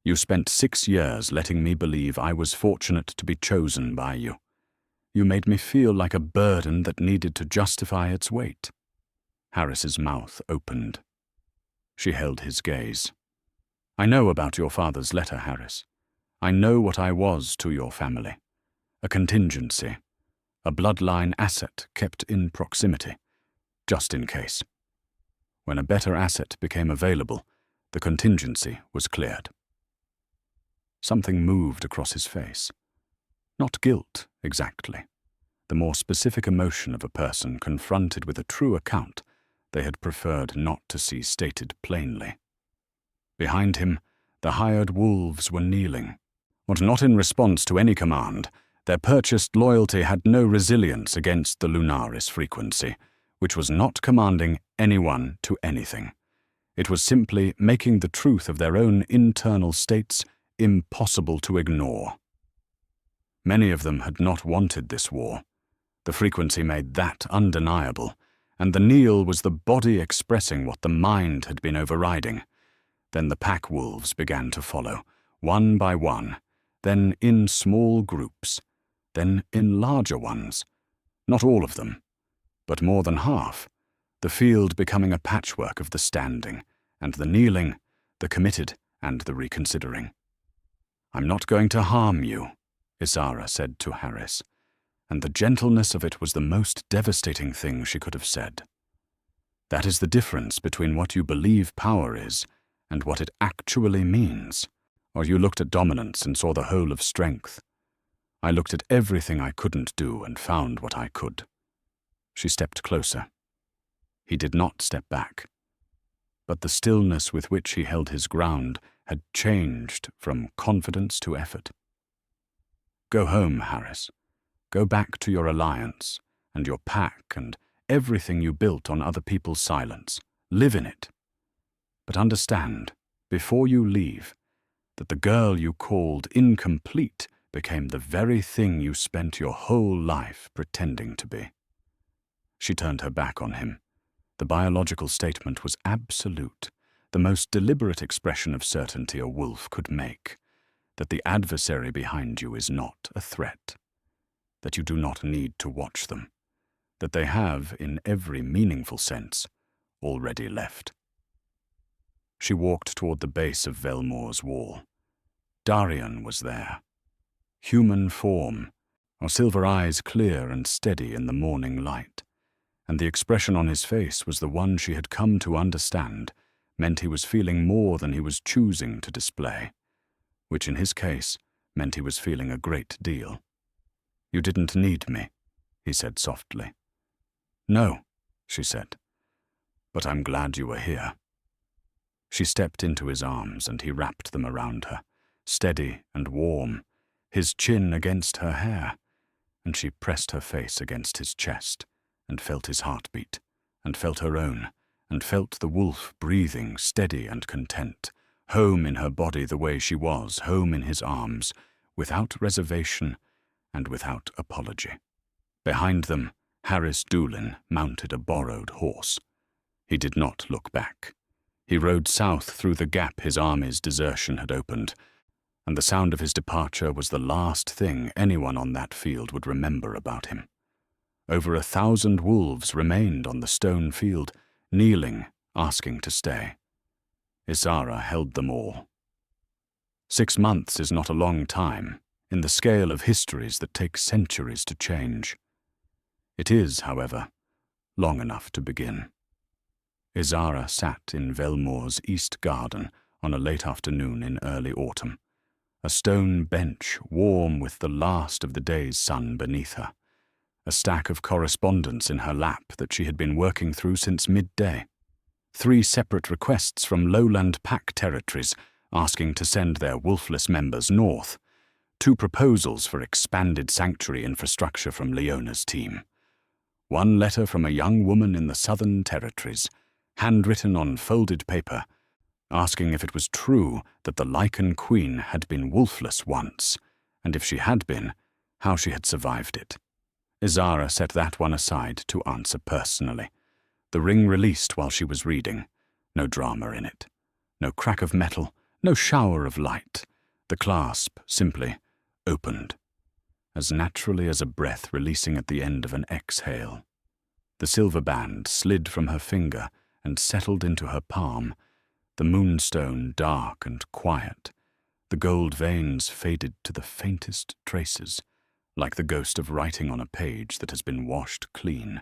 S1: "You spent 6 years letting me believe I was fortunate to be chosen by you. You made me feel like a burden that needed to justify its weight." Harris's mouth opened. She held his gaze. "I know about your father's letter, Harris. I know what I was to your family. A contingency. A bloodline asset kept in proximity, just in case. When a better asset became available, the contingency was cleared." Something moved across his face. Not guilt, exactly. The more specific emotion of a person confronted with a true account they had preferred not to see stated plainly. Behind him, the hired wolves were kneeling, but not in response to any command. Their purchased loyalty had no resilience against the lunaris frequency, which was not commanding anyone to anything. It was simply making the truth of their own internal states impossible to ignore. Many of them had not wanted this war. The frequency made that undeniable, and the kneel was the body expressing what the mind had been overriding. Then the pack wolves began to follow, one by one, then in small groups, then in larger ones. Not all of them, but more than half, the field becoming a patchwork of the standing, and the kneeling, the committed, and the reconsidering. "I'm not going to harm you," Isara said to Harris, and the gentleness of it was the most devastating thing she could have said. "That is the difference between what you believe power is and what it actually means. Or you looked at dominance and saw the whole of strength. I looked at everything I couldn't do and found what I could." She stepped closer. He did not step back. But the stillness with which he held his ground had changed from confidence to effort. Go home, Harris. Go back to your alliance and your pack and everything you built on other people's silence. Live in it. But understand, before you leave, that the girl you called incomplete became the very thing you spent your whole life pretending to be. She turned her back on him. The biological statement was absolute, the most deliberate expression of certainty a wolf could make, that the adversary behind you is not a threat, that you do not need to watch them, that they have, in every meaningful sense, already left. She walked toward the base of Velmore's wall. Darian was there. Human form, our silver eyes clear and steady in the morning light, and the expression on his face was the one she had come to understand meant he was feeling more than he was choosing to display, which in his case meant he was feeling a great deal. You didn't need me, he said softly. No, she said, but I'm glad you were here. She stepped into his arms and he wrapped them around her, steady and warm, his chin against her hair, and she pressed her face against his chest and felt his heartbeat, and felt her own, and felt the wolf breathing steady and content, home in her body the way she was, home in his arms, without reservation and without apology. Behind them, Harris Doolin mounted a borrowed horse. He did not look back. He rode south through the gap his army's desertion had opened, and the sound of his departure was the last thing anyone on that field would remember about him. Over 1,000 wolves remained on the stone field, kneeling, asking to stay. Isara held them all. 6 months is not a long time, in the scale of histories that take centuries to change. It is, however, long enough to begin. Isara sat in Velmore's east garden on a late afternoon in early autumn, a stone bench warm with the last of the day's sun beneath her, a stack of correspondence in her lap that she had been working through since midday, 3 separate requests from lowland pack territories asking to send their wolfless members north, 2 proposals for expanded sanctuary infrastructure from Leona's team, 1 letter from a young woman in the southern territories, handwritten on folded paper, asking if it was true that the Lykan Queen had been wolfless once, and if she had been, how she had survived it. Isara set that one aside to answer personally. The ring released while she was reading. No drama in it. No crack of metal, no shower of light. The clasp simply opened, as naturally as a breath releasing at the end of an exhale. The silver band slid from her finger and settled into her palm, the moonstone dark and quiet. The gold veins faded to the faintest traces, like the ghost of writing on a page that has been washed clean.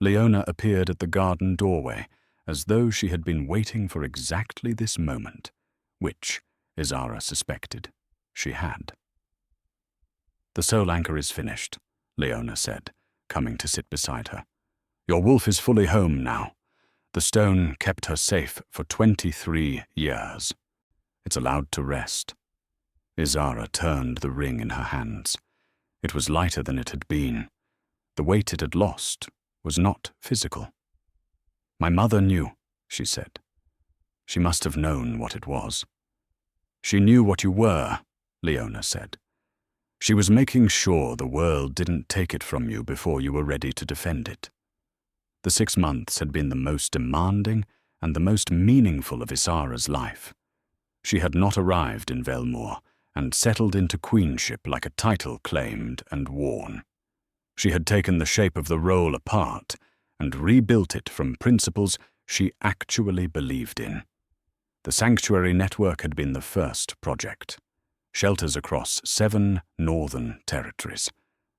S1: Leona appeared at the garden doorway, as though she had been waiting for exactly this moment, which, Isara suspected, she had. The soul anchor is finished, Leona said, coming to sit beside her. Your wolf is fully home now. The stone kept her safe for 23 years. It's allowed to rest. Isara turned the ring in her hands. It was lighter than it had been. The weight it had lost was not physical. My mother knew, she said. She must have known what it was. She knew what you were, Leona said. She was making sure the world didn't take it from you before you were ready to defend it. The 6 months had been the most demanding and the most meaningful of Isara's life. She had not arrived in Velmore and settled into queenship like a title claimed and worn. She had taken the shape of the role apart and rebuilt it from principles she actually believed in. The sanctuary network had been the first project. Shelters across 7 northern territories,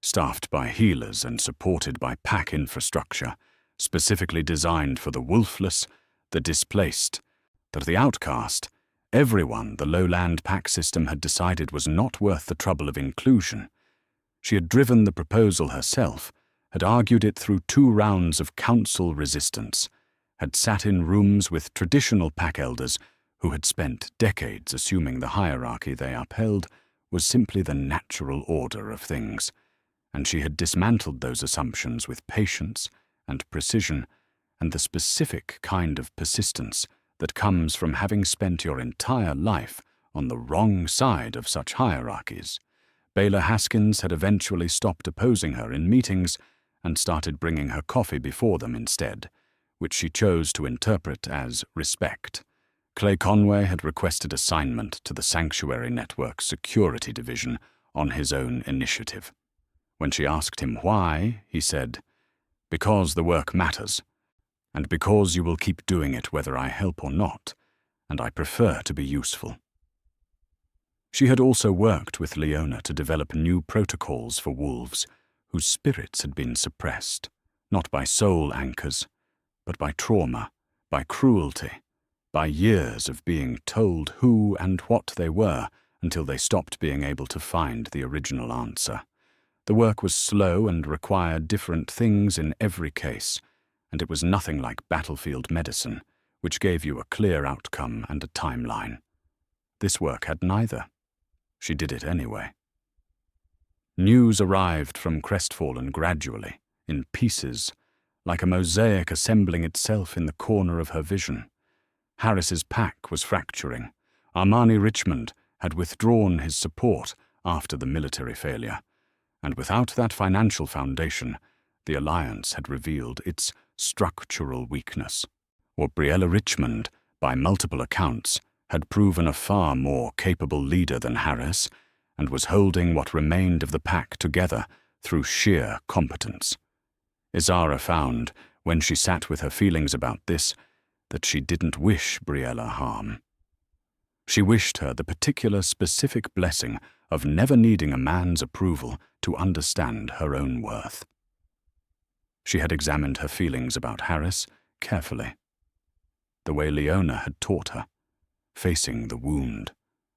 S1: staffed by healers and supported by pack infrastructure, specifically designed for the wolfless, the displaced, the outcast, everyone the lowland pack system had decided was not worth the trouble of inclusion. She had driven the proposal herself, had argued it through 2 rounds of council resistance, had sat in rooms with traditional pack elders who had spent decades assuming the hierarchy they upheld was simply the natural order of things, and she had dismantled those assumptions with patience and precision and the specific kind of persistence that comes from having spent your entire life on the wrong side of such hierarchies. Baylor Haskins had eventually stopped opposing her in meetings and started bringing her coffee before them instead, which she chose to interpret as respect. Clay Conway had requested assignment to the Sanctuary Network Security Division on his own initiative. When she asked him why, he said, "Because the work matters, and because you will keep doing it whether I help or not, and I prefer to be useful." She had also worked with Leona to develop new protocols for wolves whose spirits had been suppressed, not by soul anchors, but by trauma, by cruelty, by years of being told who and what they were until they stopped being able to find the original answer. The work was slow and required different things in every case, and it was nothing like battlefield medicine, which gave you a clear outcome and a timeline. This work had neither. She did it anyway. News arrived from Crestfallen gradually, in pieces, like a mosaic assembling itself in the corner of her vision. Harris's pack was fracturing. Armani Richmond had withdrawn his support after the military failure, and without that financial foundation, the alliance had revealed its structural weakness. Or Briella Richmond, by multiple accounts, had proven a far more capable leader than Harris, and was holding what remained of the pack together through sheer competence. Isara found, when she sat with her feelings about this, that she didn't wish Briella harm. She wished her the particular specific blessing of never needing a man's approval to understand her own worth. She had examined her feelings about Harris carefully, the way Leona had taught her, facing the wound,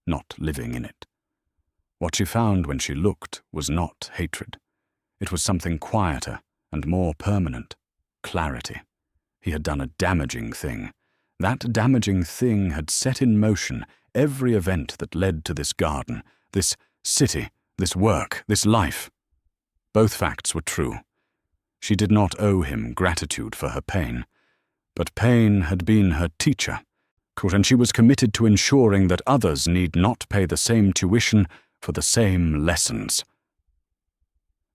S1: not living in it. What she found when she looked was not hatred. It was something quieter and more permanent, clarity. He had done a damaging thing. That damaging thing had set in motion every event that led to this garden, this city, this work, this life. Both facts were true. She did not owe him gratitude for her pain, but pain had been her teacher, and she was committed to ensuring that others need not pay the same tuition for the same lessons.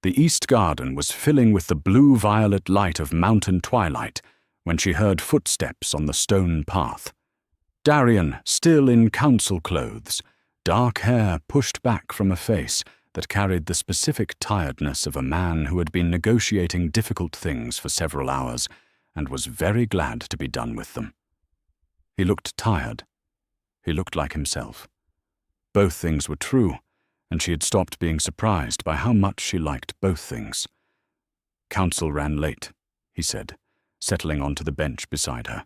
S1: The East Garden was filling with the blue-violet light of mountain twilight when she heard footsteps on the stone path. Darian, still in council clothes, dark hair pushed back from a face that carried the specific tiredness of a man who had been negotiating difficult things for several hours and was very glad to be done with them. He looked tired. He looked like himself. Both things were true, and she had stopped being surprised by how much she liked both things. "Council ran late," he said, settling onto the bench beside her,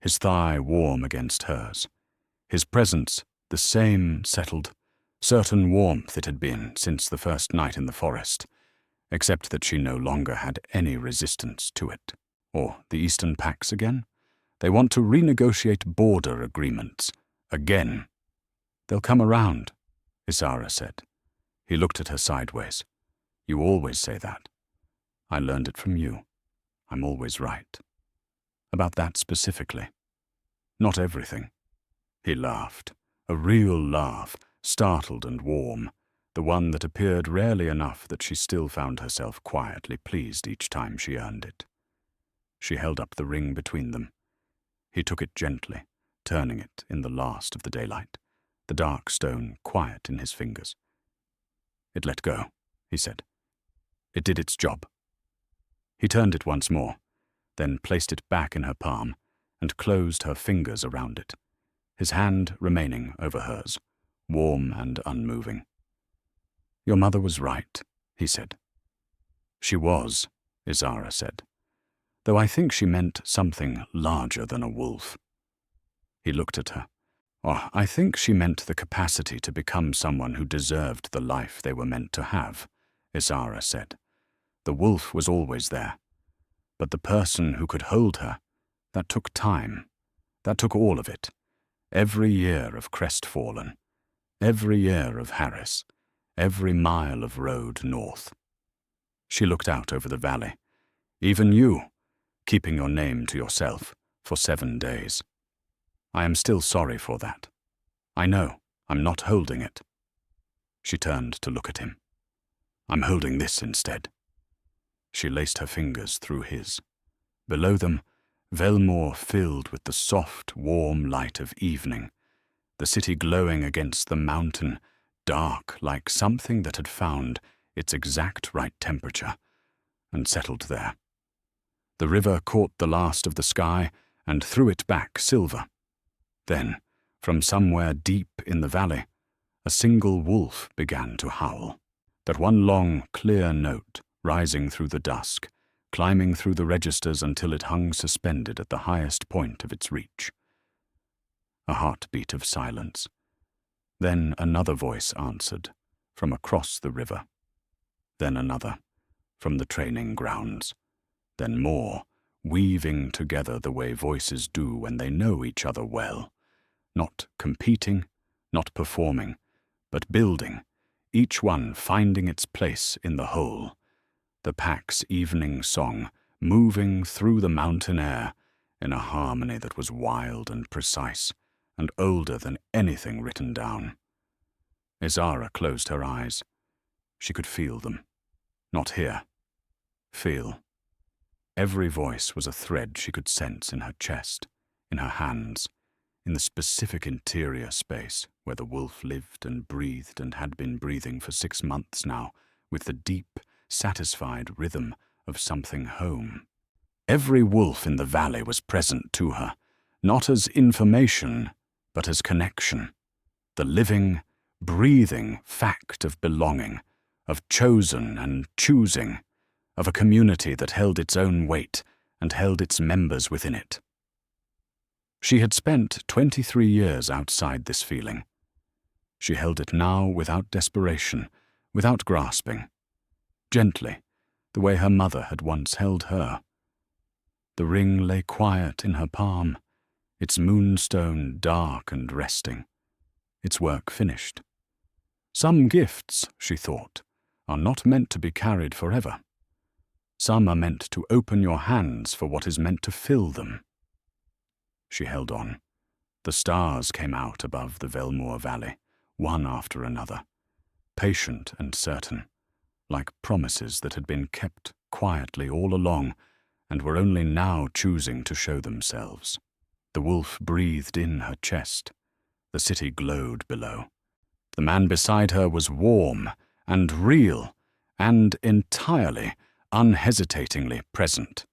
S1: his thigh warm against hers. His presence, the same settled, certain warmth it had been since the first night in the forest, except that she no longer had any resistance to it. Or the Eastern Pacts again? They want to renegotiate border agreements. Again. "They'll come around," Isara said. He looked at her sideways. "You always say that. I learned it from you. I'm always right. About that specifically. Not everything." He laughed, a real laugh, startled and warm, the one that appeared rarely enough that she still found herself quietly pleased each time she earned it. She held up the ring between them. He took it gently, turning it in the last of the daylight, the dark stone quiet in his fingers. "It let go," he said. "It did its job." He turned it once more, then placed it back in her palm and closed her fingers around it, his hand remaining over hers, warm and unmoving. "Your mother was right," he said. "She was," Isara said, "though I think she meant something larger than a wolf." He looked at her. "Oh, I think she meant the capacity to become someone who deserved the life they were meant to have," Isara said. The wolf was always there. But the person who could hold her, that took time. That took all of it. Every year of Crestfallen. Every year of Harris. Every mile of road north. She looked out over the valley. Even you, keeping your name to yourself for 7 days. I am still sorry for that. I know, I'm not holding it. She turned to look at him. I'm holding this instead. She laced her fingers through his. Below them, Velmore filled with the soft, warm light of evening, the city glowing against the mountain, dark like something that had found its exact right temperature and settled there. The river caught the last of the sky and threw it back silver. Then, from somewhere deep in the valley, a single wolf began to howl. That one long, clear note, rising through the dusk, climbing through the registers until it hung suspended at the highest point of its reach. A heartbeat of silence. Then another voice answered, from across the river. Then another, from the training grounds. Then more, weaving together the way voices do when they know each other well. Not competing, not performing, but building, each one finding its place in the whole. The pack's evening song, moving through the mountain air in a harmony that was wild and precise, and older than anything written down. Isara closed her eyes. She could feel them. Not hear. Feel. Every voice was a thread she could sense in her chest, in her hands, in the specific interior space where the wolf lived and breathed and had been breathing for 6 months now, with the deep, satisfied rhythm of something home. Every wolf in the valley was present to her, not as information, but as connection. The living, breathing fact of belonging, of chosen and choosing, of a community that held its own weight and held its members within it. She had spent 23 years outside this feeling. She held it now without desperation, without grasping. Gently, the way her mother had once held her. The ring lay quiet in her palm, its moonstone dark and resting, its work finished. Some gifts, she thought, are not meant to be carried forever. Some are meant to open your hands for what is meant to fill them. She held on. The stars came out above the Velmore valley, one after another, patient and certain, like promises that had been kept quietly all along and were only now choosing to show themselves. The wolf breathed in her chest. The city glowed below. The man beside her was warm and real and entirely, unhesitatingly present.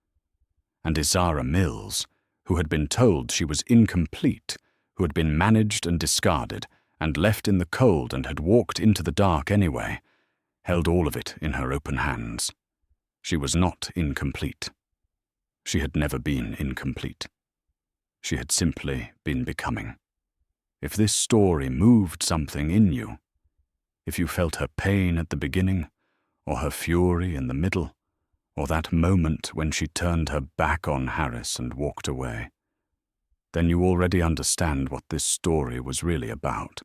S1: And Isara Mills, who had been told she was incomplete, who had been managed and discarded and left in the cold and had walked into the dark anyway, held all of it in her open hands. She was not incomplete. She had never been incomplete. She had simply been becoming. If this story moved something in you, if you felt her pain at the beginning, or her fury in the middle, or that moment when she turned her back on Harris and walked away, then you already understand what this story was really about.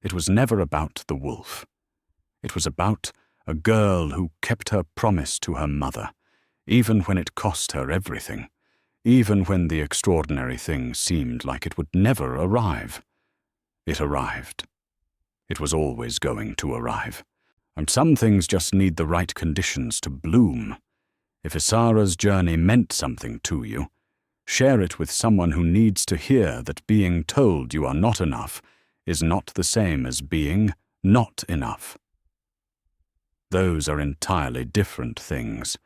S1: It was never about the wolf. It was about a girl who kept her promise to her mother, even when it cost her everything, even when the extraordinary thing seemed like it would never arrive. It arrived. It was always going to arrive. And some things just need the right conditions to bloom. If Isara's journey meant something to you, share it with someone who needs to hear that being told you are not enough is not the same as being not enough. Those are entirely different things,